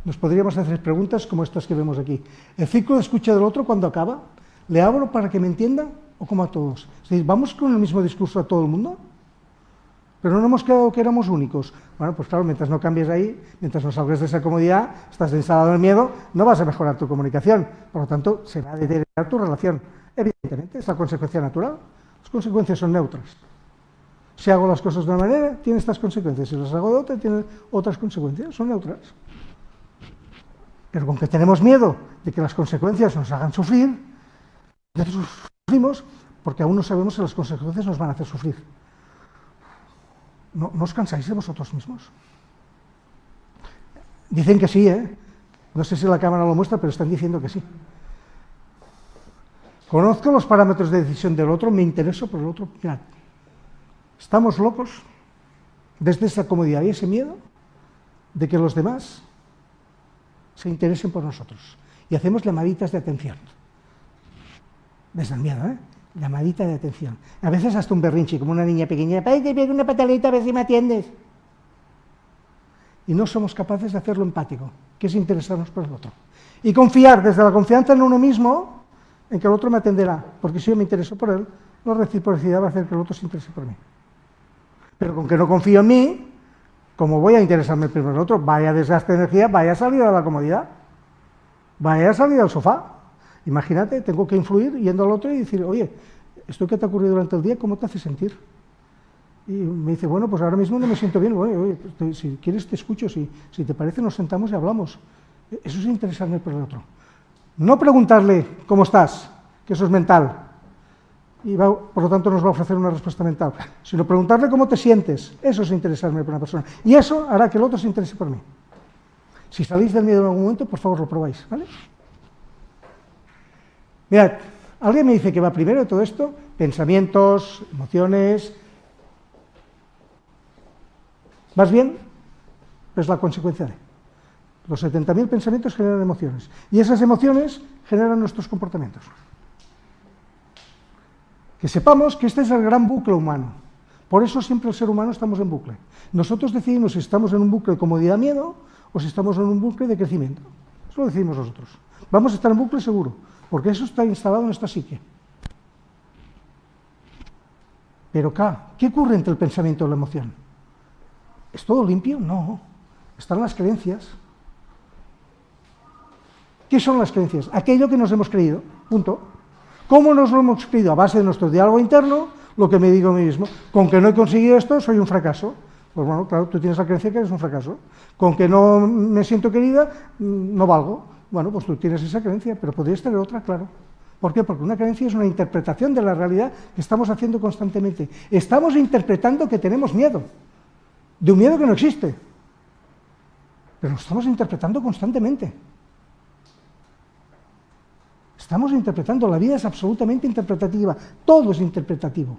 A: nos podríamos hacer preguntas como estas que vemos aquí. ¿El ciclo de escucha del otro cuando acaba? ¿Le hablo para que me entienda o como a todos? Es decir, ¿vamos con el mismo discurso a todo el mundo? pero no hemos quedado que éramos únicos. Bueno, pues claro, mientras no cambies ahí, mientras no salgas de esa comodidad, estás instalado en el miedo, no vas a mejorar tu comunicación. Por lo tanto, se va a deteriorar tu relación. Evidentemente, es la consecuencia natural. Las consecuencias son neutras. Si hago las cosas de una manera, tiene estas consecuencias. Si las hago de otra, tiene otras consecuencias. Son neutras. Pero con que tenemos miedo de que las consecuencias nos hagan sufrir, entonces sufrimos porque aún no sabemos si las consecuencias nos van a hacer sufrir. ¿No os cansáis de vosotros mismos? Dicen que sí, ¿eh? No sé si la cámara lo muestra, pero están diciendo que sí. Conozco los parámetros de decisión del otro, me intereso por el otro. Mirad, estamos locos desde esa comodidad y ese miedo de que los demás se interesen por nosotros. Y hacemos llamaditas de atención. Desde el miedo, ¿eh? Llamadita de atención. A veces hasta un berrinche, como una niña pequeña. ¡Ay, te pego una patadita a ver si me atiendes! Y no somos capaces de hacerlo empático, que es interesarnos por el otro. Y confiar desde la confianza en uno mismo, en que el otro me atenderá. Porque si yo me intereso por él, la reciprocidad va a hacer que el otro se interese por mí. Pero con que no confío en mí, como voy a interesarme primero en el otro, vaya desgaste de energía, vaya salida de la comodidad, vaya salida del sofá. Imagínate, tengo que influir yendo al otro y decir, oye, esto que te ha ocurrido durante el día, ¿cómo te hace sentir? Y me dice, bueno, pues ahora mismo no me siento bien. Oye, si quieres te escucho, si te parece nos sentamos y hablamos. Eso es interesarme por el otro. No preguntarle cómo estás, que eso es mental, y por lo tanto nos va a ofrecer una respuesta mental, sino preguntarle cómo te sientes. Eso es interesarme por una persona. Y eso hará que el otro se interese por mí. Si salís del miedo en algún momento, por favor lo probáis, ¿vale? Mirad, alguien me dice que va primero de todo esto, pensamientos, emociones. Más bien, es la consecuencia de. Los 70.000 pensamientos generan emociones, y esas emociones generan nuestros comportamientos. Que sepamos que este es el gran bucle humano. Por eso siempre el ser humano estamos en bucle. Nosotros decidimos si estamos en un bucle de comodidad-miedo o si estamos en un bucle de crecimiento. Eso lo decidimos nosotros. Vamos a estar en bucle seguro, porque eso está instalado en nuestra psique. Pero ¿qué ocurre entre el pensamiento y la emoción? ¿Es todo limpio? No. Están las creencias. ¿Qué son las creencias? Aquello que nos hemos creído. Punto. ¿Cómo nos lo hemos creído? A base de nuestro diálogo interno, lo que me digo a mí mismo. Con que no he conseguido esto, soy un fracaso. Pues bueno, claro, tú tienes la creencia que eres un fracaso. Con que no me siento querida, no valgo. Bueno, pues tú tienes esa creencia, pero podrías tener otra, claro. ¿Por qué? Porque una creencia es una interpretación de la realidad que estamos haciendo constantemente. Estamos interpretando que tenemos miedo, de un miedo que no existe. Pero lo estamos interpretando constantemente. Estamos interpretando, la vida es absolutamente interpretativa, todo es interpretativo.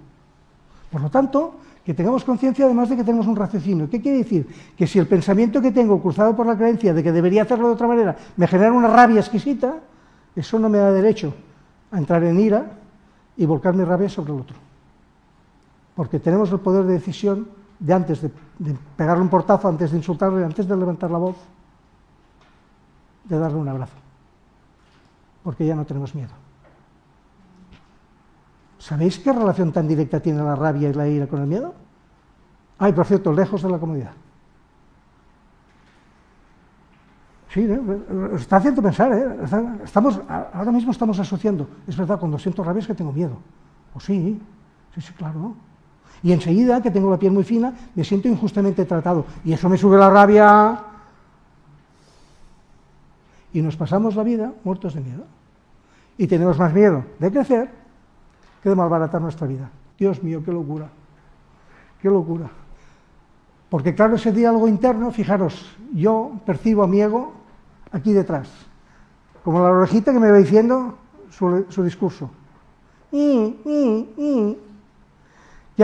A: Por lo tanto, que tengamos conciencia además de que tenemos un raciocinio. ¿Qué quiere decir? Que si el pensamiento que tengo cruzado por la creencia de que debería hacerlo de otra manera me genera una rabia exquisita, eso no me da derecho a entrar en ira y volcar mi rabia sobre el otro. Porque tenemos el poder de decisión de antes de pegarle un portazo, antes de insultarle, antes de levantar la voz, de darle un abrazo. Porque ya no tenemos miedo. ¿Sabéis qué relación tan directa tiene la rabia y la ira con el miedo? Ay, por cierto, lejos de la comodidad. Sí, os está haciendo pensar, ahora mismo estamos asociando. Es verdad, cuando siento rabia es que tengo miedo. Pues sí, claro. Y enseguida, que tengo la piel muy fina, me siento injustamente tratado. Y eso me sube la rabia. Y nos pasamos la vida muertos de miedo. Y tenemos más miedo de crecer que de malbaratar nuestra vida. Dios mío, qué locura. Qué locura. Porque claro, ese diálogo interno, fijaros, yo percibo a mi ego aquí detrás. Como la orejita que me va diciendo su discurso. ¿Qué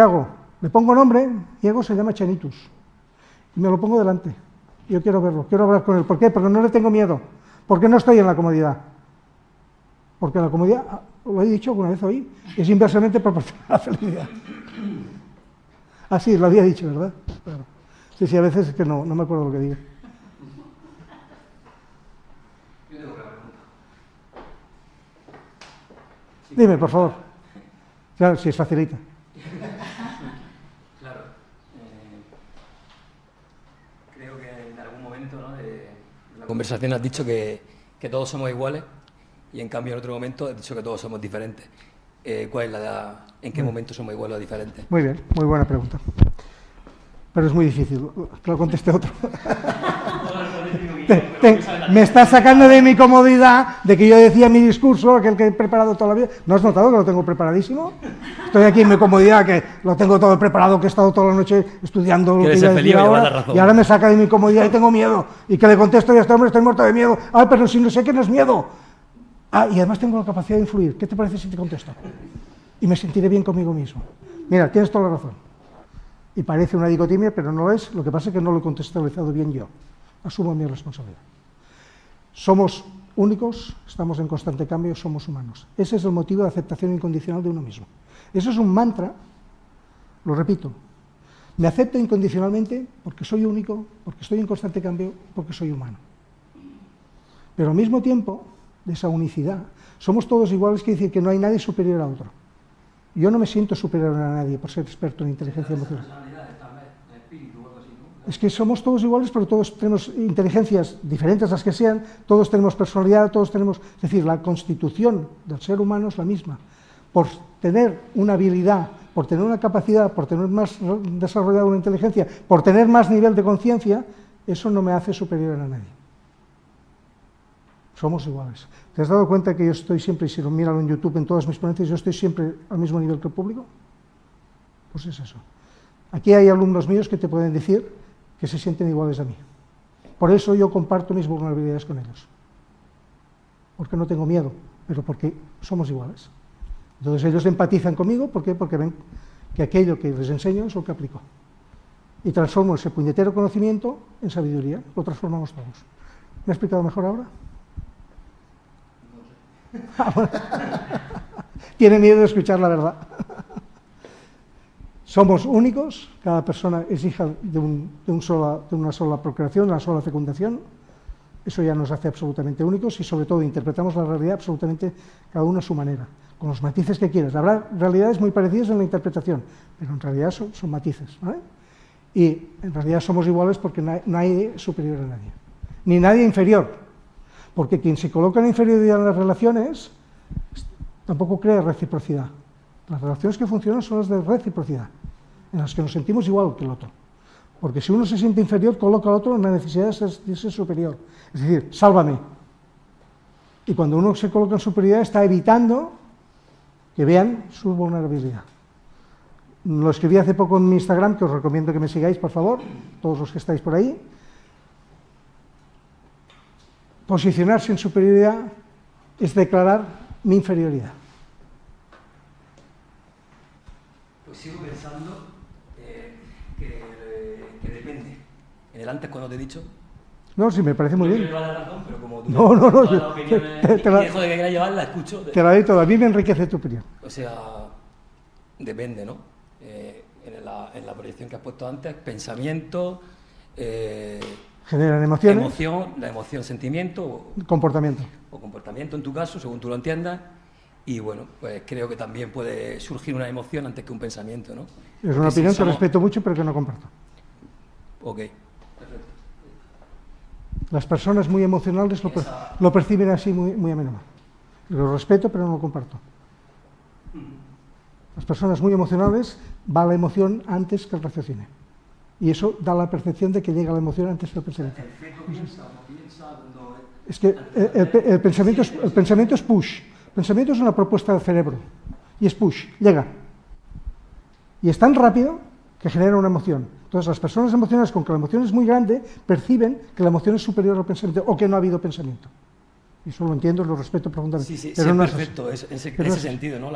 A: hago? Le pongo nombre, mi ego se llama Chanitus. Y me lo pongo delante. Yo quiero verlo, quiero hablar con él. ¿Por qué? Porque no le tengo miedo. Porque no estoy en la comodidad. Porque la comodidad, lo he dicho alguna vez hoy, es inversamente proporcional a la felicidad. Ah, sí, lo había dicho, ¿verdad? Claro. Sí, a veces es que no me acuerdo lo que digo.
B: Yo tengo una pregunta.
A: Dime, por favor. Claro, si es facilita.
B: Claro. creo que en algún momento, ¿no?, de la conversación has dicho que todos somos iguales y en cambio en otro momento has dicho que todos somos diferentes. ¿Cuál es en qué momento somos iguales o diferentes?
A: Muy bien, muy buena pregunta. Pero es muy difícil, que lo conteste otro. Me estás sacando de mi comodidad de que yo decía mi discurso, aquel que he preparado toda la vida. ¿No has notado que lo tengo preparadísimo? Estoy aquí en mi comodidad, que lo tengo todo preparado, que he estado toda la noche estudiando lo que iba a decir ahora, y ahora me saca de mi comodidad y tengo miedo. Y que le contesto a este hombre, estoy muerto de miedo. Ay, pero si no sé qué no es miedo. Ah, y además tengo la capacidad de influir. ¿Qué te parece si te contesto? Y me sentiré bien conmigo mismo. Mira, tienes toda la razón. Y parece una dicotomía, pero no lo es. Lo que pasa es que no lo he contextualizado bien yo. Asumo mi responsabilidad. Somos únicos, estamos en constante cambio, somos humanos. Ese es el motivo de aceptación incondicional de uno mismo. Eso es un mantra, lo repito. Me acepto incondicionalmente porque soy único, porque estoy en constante cambio, porque soy humano. Pero al mismo tiempo, de esa unicidad, somos todos iguales, quiere decir que no hay nadie superior a otro. Yo no me siento superior a nadie por ser experto en inteligencia emocional. Es que somos todos iguales, pero todos tenemos inteligencias diferentes las que sean, todos tenemos personalidad, todos tenemos... Es decir, la constitución del ser humano es la misma. Por tener una habilidad, por tener una capacidad, por tener más desarrollada una inteligencia, por tener más nivel de conciencia, eso no me hace superior a nadie. Somos iguales. ¿Te has dado cuenta que yo estoy siempre, y si lo miran en YouTube, en todas mis ponencias, yo estoy siempre al mismo nivel que el público? Pues es eso. Aquí hay alumnos míos que te pueden decir que se sienten iguales a mí. Por eso yo comparto mis vulnerabilidades con ellos. Porque no tengo miedo, pero porque somos iguales. Entonces ellos empatizan conmigo, ¿por qué? Porque ven que aquello que les enseño es lo que aplico. Y transformo ese puñetero conocimiento en sabiduría, lo transformamos todos. ¿Me he explicado mejor ahora? Tiene miedo de escuchar la verdad. Somos únicos, cada persona es hija de una sola procreación, de una sola fecundación. Eso ya nos hace absolutamente únicos y sobre todo interpretamos la realidad absolutamente cada uno a su manera, con los matices que quieras. Habrá realidades muy parecidas en la interpretación, pero en realidad son matices, ¿vale? Y en realidad somos iguales porque nadie es superior a nadie, ni nadie inferior. Porque quien se coloca en inferioridad en las relaciones tampoco crea reciprocidad. Las relaciones que funcionan son las de reciprocidad, en las que nos sentimos igual que el otro. Porque si uno se siente inferior, coloca al otro en la necesidad de ser superior. Es decir, sálvame. Y cuando uno se coloca en superioridad está evitando que vean su vulnerabilidad. Lo escribí hace poco en mi Instagram, que os recomiendo que me sigáis, por favor, todos los que estáis por ahí. Posicionarse en superioridad es declarar mi inferioridad.
B: Pues sigo pensando que depende. En el antes, cuando te he dicho...
A: No, sí, me parece muy bien.
B: No la razón, pero como tú
A: no,
B: todas las opiniones y dejo de que quieras llevar, la escucho.
A: Te la doy toda, a mí me enriquece tu opinión.
B: O sea, depende, ¿no? En la proyección que has puesto antes, pensamiento...
A: Generan emociones.
B: La emoción, sentimiento.
A: Comportamiento.
B: O comportamiento en tu caso, según tú lo entiendas. Y bueno, pues creo que también puede surgir una emoción antes que un pensamiento, ¿no?
A: Es una opinión que respeto mucho, pero que no comparto.
B: Ok, perfecto.
A: Las personas muy emocionales lo perciben así muy a menudo. Lo respeto, pero no lo comparto. Las personas muy emocionales va la emoción antes que el raciocinio. Y eso da la percepción de que llega la emoción antes que el pensamiento. Es que el pensamiento es push. El pensamiento es una propuesta del cerebro. Y es push, llega. Y es tan rápido que genera una emoción. Entonces las personas emocionales, con que la emoción es muy grande, perciben que la emoción es superior al pensamiento o que no ha habido pensamiento. Y eso lo entiendo, lo respeto profundamente.
B: Sí,
A: pero
B: es
A: no
B: perfecto, en ese sentido, ¿no?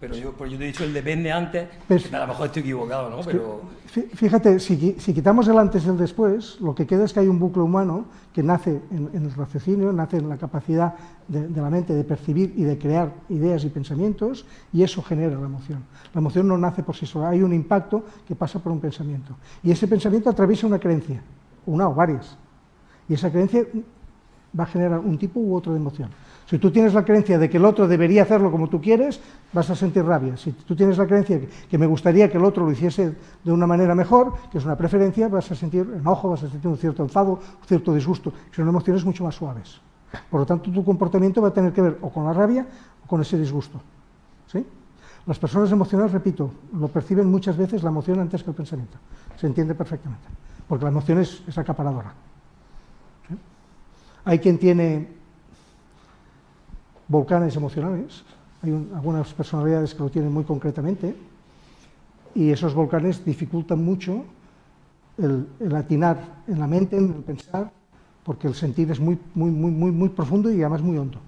B: Pero yo te he dicho el depende antes, a lo mejor estoy equivocado, ¿no? Pero...
A: Fíjate, si quitamos el antes y el después, lo que queda es que hay un bucle humano que nace en el raciocinio, nace en la capacidad de la mente de percibir y de crear ideas y pensamientos, y eso genera la emoción. La emoción no nace por sí sola, hay un impacto que pasa por un pensamiento. Y ese pensamiento atraviesa una creencia, una o varias. Y esa creencia va a generar un tipo u otro de emoción. O Si tú tienes la creencia de que el otro debería hacerlo como tú quieres, vas a sentir rabia. Si tú tienes la creencia que me gustaría que el otro lo hiciese de una manera mejor, que es una preferencia, vas a sentir enojo, vas a sentir un cierto enfado, un cierto disgusto. Son emociones mucho más suaves. Por lo tanto, tu comportamiento va a tener que ver o con la rabia o con ese disgusto. ¿Sí? Las personas emocionales, repito, lo perciben muchas veces la emoción antes que el pensamiento. Se entiende perfectamente, porque la emoción es acaparadora. ¿Sí? Hay quien tiene volcanes emocionales, hay algunas personalidades que lo tienen muy concretamente, y esos volcanes dificultan mucho el atinar en la mente, en el pensar, porque el sentir es muy profundo y además muy hondo.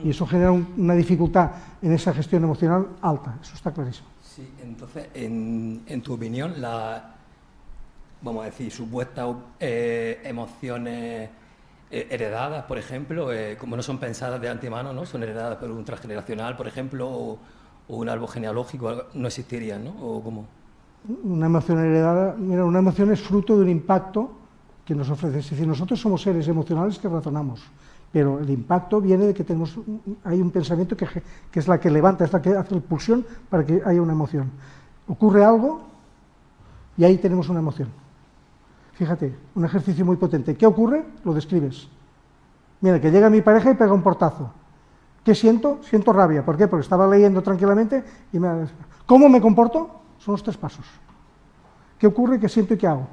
A: Y eso genera una dificultad en esa gestión emocional alta, eso está clarísimo.
B: Sí, entonces, en tu opinión, vamos a decir, supuestas emociones heredadas, por ejemplo, como no son pensadas de antemano, ¿no? Son heredadas por un transgeneracional, por ejemplo, o un árbol genealógico, no existirían, ¿no? ¿O cómo?
A: Una emoción heredada, mira, una emoción es fruto de un impacto que nos ofrece. Es decir, nosotros somos seres emocionales que razonamos, pero el impacto viene de que hay un pensamiento que es la que levanta, es la que hace la impulsión para que haya una emoción. Ocurre algo y ahí tenemos una emoción. Fíjate, un ejercicio muy potente. ¿Qué ocurre? Lo describes. Mira, que llega mi pareja y pega un portazo. ¿Qué siento? Siento rabia. ¿Por qué? Porque estaba leyendo tranquilamente y ¿Cómo me comporto? Son los 3 pasos. ¿Qué ocurre? ¿Qué siento y qué hago?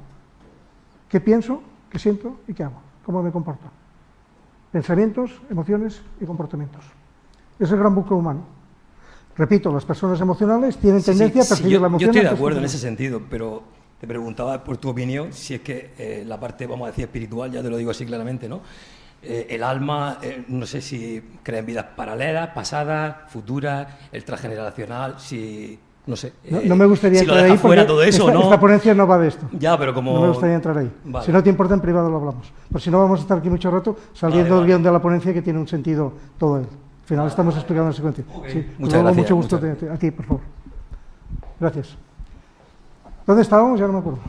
A: ¿Qué pienso? ¿Qué siento y qué hago? ¿Cómo me comporto? Pensamientos, emociones y comportamientos. Es el gran bucle humano. Repito, las personas emocionales tienen tendencia a percibir la emoción.
B: Yo estoy de acuerdo en ese sentido, pero te preguntaba por tu opinión si es que la parte, vamos a decir, espiritual, ya te lo digo así claramente, ¿no? El alma, no sé si cree en vidas paralelas, pasadas, futuras, el transgeneracional, si... No sé.
A: No me gustaría entrar ahí
B: fuera todo eso, ¿no?
A: Esta ponencia no va de esto.
B: Ya, pero como...
A: No me gustaría entrar ahí.
B: Vale.
A: Si no te importa, en privado lo hablamos. Por si no, vamos a estar aquí mucho rato saliendo del guión de la ponencia, que tiene un sentido todo él. Al final estamos explicando la secuencia.
B: Okay.
A: Sí,
B: Muchas gracias.
A: Mucho gusto a ti, por favor. Gracias. ¿Dónde estábamos? Ya no me acuerdo.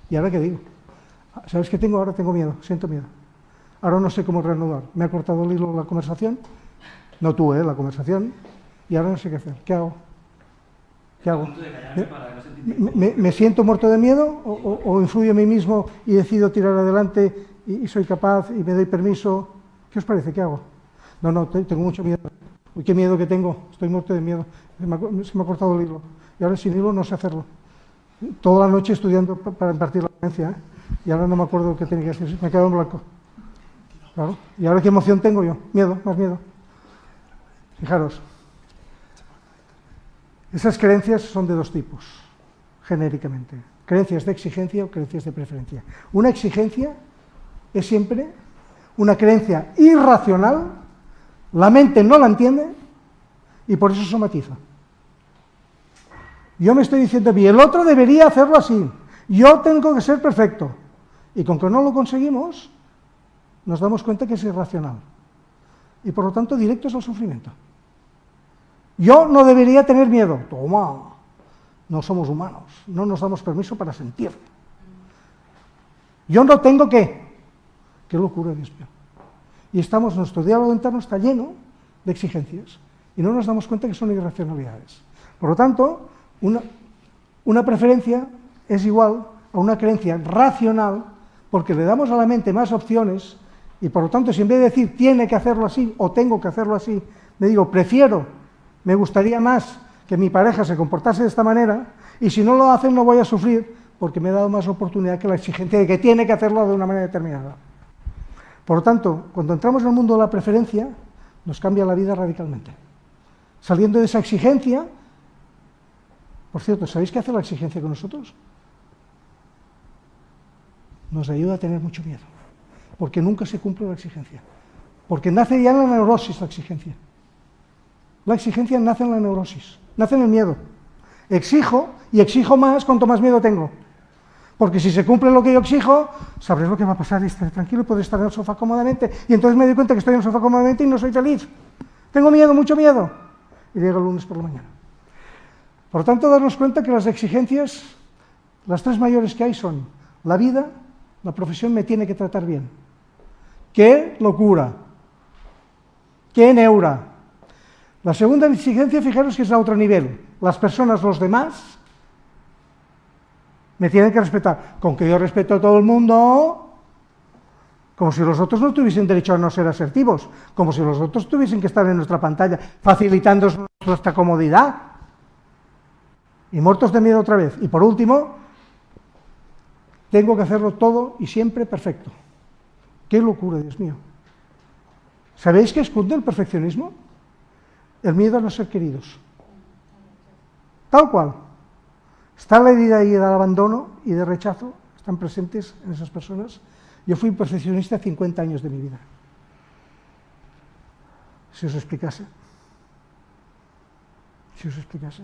A: ¿Y ahora qué digo? ¿Sabes qué tengo? Ahora tengo miedo, siento miedo. Ahora no sé cómo reanudar. Me ha cortado el hilo la conversación. No tú, la conversación. Y ahora no sé qué hacer. ¿Qué hago? ¿Qué hago? ¿Me siento muerto de miedo o influyo en mí mismo y decido tirar adelante y soy capaz y me doy permiso? ¿Qué os parece? ¿Qué hago? No, tengo mucho miedo. Uy, qué miedo que tengo. Estoy muerto de miedo. Se me ha cortado el hilo. Y ahora sin hilo no sé hacerlo. Toda la noche estudiando para impartir la ponencia, y ahora no me acuerdo qué tenía que hacer. Me he quedado en blanco. Claro. ¿Y ahora qué emoción tengo yo? Miedo, más miedo. Fijaros. Esas creencias son de 2 tipos, genéricamente. Creencias de exigencia o creencias de preferencia. Una exigencia es siempre una creencia irracional, la mente no la entiende y por eso somatiza. Yo me estoy diciendo a mí, el otro debería hacerlo así, yo tengo que ser perfecto. Y con que no lo conseguimos, nos damos cuenta que es irracional. Y por lo tanto, directos al sufrimiento. Yo no debería tener miedo. Toma, no somos humanos, no nos damos permiso para sentir. Yo no tengo que. Qué locura, Dios mío. Y nuestro diálogo interno está lleno de exigencias. Y no nos damos cuenta que son irracionalidades. Por lo tanto, una preferencia es igual a una creencia racional, porque le damos a la mente más opciones, y por lo tanto, si en vez de decir tiene que hacerlo así o tengo que hacerlo así, me digo me gustaría más que mi pareja se comportase de esta manera, y si no lo hacen no voy a sufrir, porque me he dado más oportunidad que la exigencia de que tiene que hacerlo de una manera determinada. Por lo tanto, cuando entramos en el mundo de la preferencia, nos cambia la vida radicalmente. Saliendo de esa exigencia, por cierto, ¿sabéis qué hace la exigencia con nosotros? Nos ayuda a tener mucho miedo, porque nunca se cumple la exigencia, porque nace ya en la neurosis la exigencia. La exigencia nace en la neurosis, nace en el miedo. Exijo y exijo más cuanto más miedo tengo. Porque si se cumple lo que yo exijo, sabré lo que va a pasar y estaré tranquilo, podré estar en el sofá cómodamente. Y entonces me doy cuenta que estoy en el sofá cómodamente y no soy feliz. Tengo miedo, mucho miedo. Y llega el lunes por la mañana. Por lo tanto, darnos cuenta que las exigencias, las 3 mayores que hay son: la vida, la profesión me tiene que tratar bien. ¡Qué locura! ¡Qué neura! La segunda exigencia, fijaros que es a otro nivel. Las personas, los demás, me tienen que respetar. Con que yo respeto a todo el mundo, como si los otros no tuviesen derecho a no ser asertivos, como si los otros tuviesen que estar en nuestra pantalla, facilitando nuestra comodidad. Y muertos de miedo otra vez. Y por último, tengo que hacerlo todo y siempre perfecto. ¡Qué locura, Dios mío! ¿Sabéis qué esconde el perfeccionismo? El miedo a no ser queridos. Tal cual. Está la herida ahí del abandono y de rechazo, están presentes en esas personas. Yo fui perfeccionista 50 años de mi vida. Si os explicase. Si os explicase.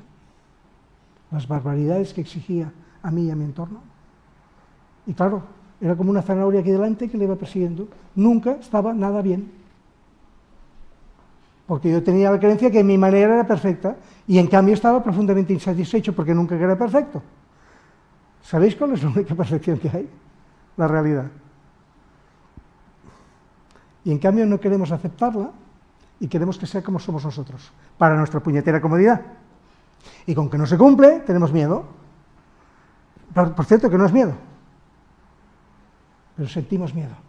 A: Las barbaridades que exigía a mí y a mi entorno. Y claro, era como una zanahoria aquí delante que le iba persiguiendo. Nunca estaba nada bien. Porque yo tenía la creencia que mi manera era perfecta y en cambio estaba profundamente insatisfecho porque nunca era perfecto. ¿Sabéis cuál es la única perfección que hay? La realidad. Y en cambio no queremos aceptarla y queremos que sea como somos nosotros, para nuestra puñetera comodidad. Y con que no se cumple, tenemos miedo. Por cierto, que no es miedo, pero sentimos miedo.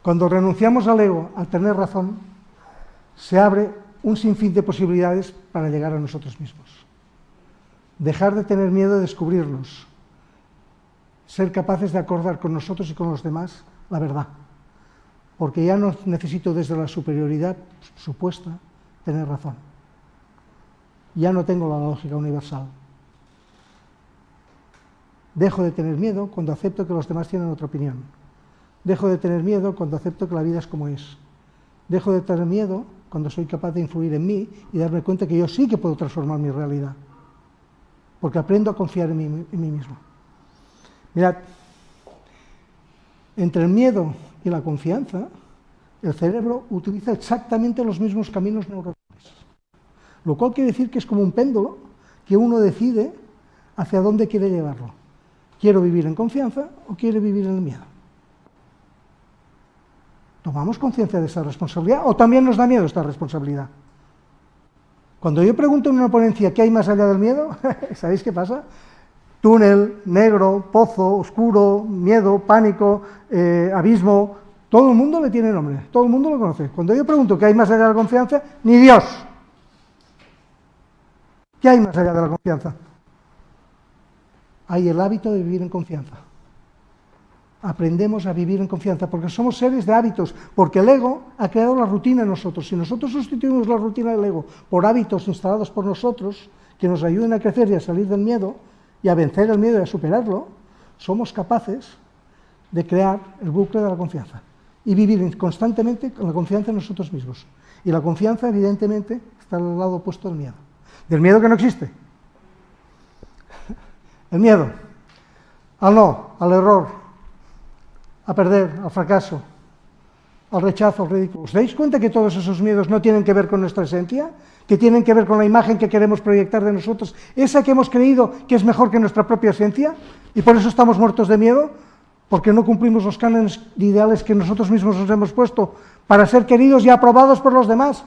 A: Cuando renunciamos al ego, al tener razón, se abre un sinfín de posibilidades para llegar a nosotros mismos. Dejar de tener miedo de descubrirnos, ser capaces de acordar con nosotros y con los demás la verdad, porque ya no necesito desde la superioridad supuesta tener razón. Ya no tengo la lógica universal. Dejo de tener miedo cuando acepto que los demás tienen otra opinión. Dejo de tener miedo cuando acepto que la vida es como es. Dejo de tener miedo cuando soy capaz de influir en mí y darme cuenta que yo sí que puedo transformar mi realidad. Porque aprendo a confiar en mí mismo. Mirad, entre el miedo y la confianza, el cerebro utiliza exactamente los mismos caminos neuronales. Lo cual quiere decir que es como un péndulo que uno decide hacia dónde quiere llevarlo. ¿Quiero vivir en confianza o quiero vivir en el miedo? ¿Tomamos conciencia de esa responsabilidad o también nos da miedo esta responsabilidad? Cuando yo pregunto en una ponencia qué hay más allá del miedo, ¿sabéis qué pasa? Túnel, negro, pozo, oscuro, miedo, pánico, abismo, todo el mundo le tiene nombre, todo el mundo lo conoce. Cuando yo pregunto qué hay más allá de la confianza, ni Dios. ¿Qué hay más allá de la confianza? Hay el hábito de vivir en confianza. Aprendemos a vivir en confianza, porque somos seres de hábitos, porque el ego ha creado la rutina en nosotros. Si nosotros sustituimos la rutina del ego por hábitos instalados por nosotros, que nos ayuden a crecer y a salir del miedo, y a vencer el miedo y a superarlo, somos capaces de crear el bucle de la confianza y vivir constantemente con la confianza en nosotros mismos. Y la confianza, evidentemente, está al lado opuesto del miedo. Del miedo que no existe. El miedo al no, al error, a perder, al fracaso, al rechazo, al ridículo. ¿Os dais cuenta que todos esos miedos no tienen que ver con nuestra esencia? Que tienen que ver con la imagen que queremos proyectar de nosotros, esa que hemos creído que es mejor que nuestra propia esencia, y por eso estamos muertos de miedo, porque no cumplimos los cánones de ideales que nosotros mismos nos hemos puesto para ser queridos y aprobados por los demás,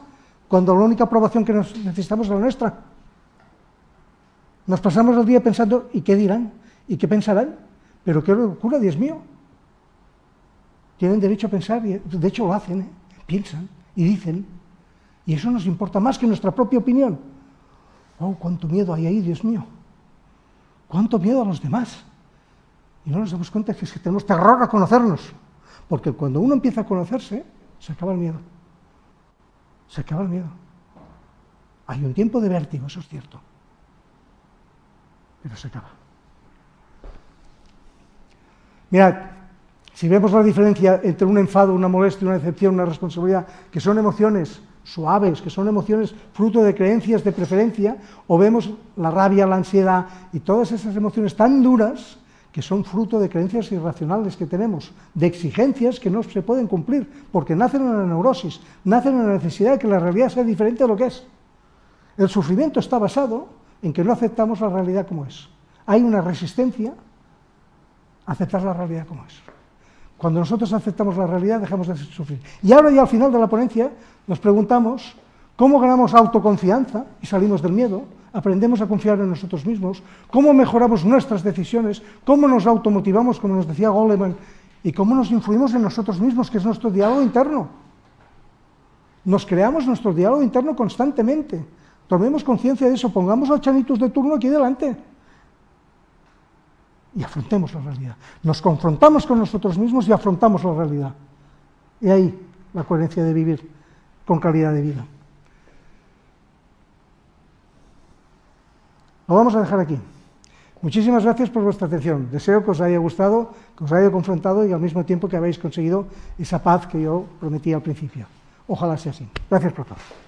A: cuando la única aprobación que necesitamos es la nuestra. Nos pasamos el día pensando, ¿y qué dirán? ¿Y qué pensarán? Pero qué locura, Dios mío. Tienen derecho a pensar, y de hecho lo hacen, piensan y dicen, y eso nos importa más que nuestra propia opinión. ¡Oh, cuánto miedo hay ahí, Dios mío! ¡Cuánto miedo a los demás! Y no nos damos cuenta que es que tenemos terror a conocernos, porque cuando uno empieza a conocerse, se acaba el miedo. Se acaba el miedo. Hay un tiempo de vértigo, eso es cierto, pero se acaba. Mirad, si vemos la diferencia entre un enfado, una molestia, una decepción, una responsabilidad, que son emociones suaves, que son emociones fruto de creencias, de preferencia, o vemos la rabia, la ansiedad y todas esas emociones tan duras que son fruto de creencias irracionales que tenemos, de exigencias que no se pueden cumplir, porque nacen en la neurosis, nacen en la necesidad de que la realidad sea diferente de lo que es. El sufrimiento está basado en que no aceptamos la realidad como es. Hay una resistencia aceptar la realidad como es. Cuando nosotros aceptamos la realidad, dejamos de sufrir. Y ahora ya al final de la ponencia nos preguntamos cómo ganamos autoconfianza y salimos del miedo, aprendemos a confiar en nosotros mismos, cómo mejoramos nuestras decisiones, cómo nos automotivamos, como nos decía Goleman, y cómo nos influimos en nosotros mismos, que es nuestro diálogo interno. Nos creamos nuestro diálogo interno constantemente. Tomemos conciencia de eso, pongamos al Chanitus de turno aquí delante y afrontemos la realidad. Nos confrontamos con nosotros mismos y afrontamos la realidad. Y ahí la coherencia de vivir con calidad de vida. Lo vamos a dejar aquí. Muchísimas gracias por vuestra atención. Deseo que os haya gustado, que os haya confrontado y al mismo tiempo que habéis conseguido esa paz que yo prometí al principio. Ojalá sea así. Gracias por todo.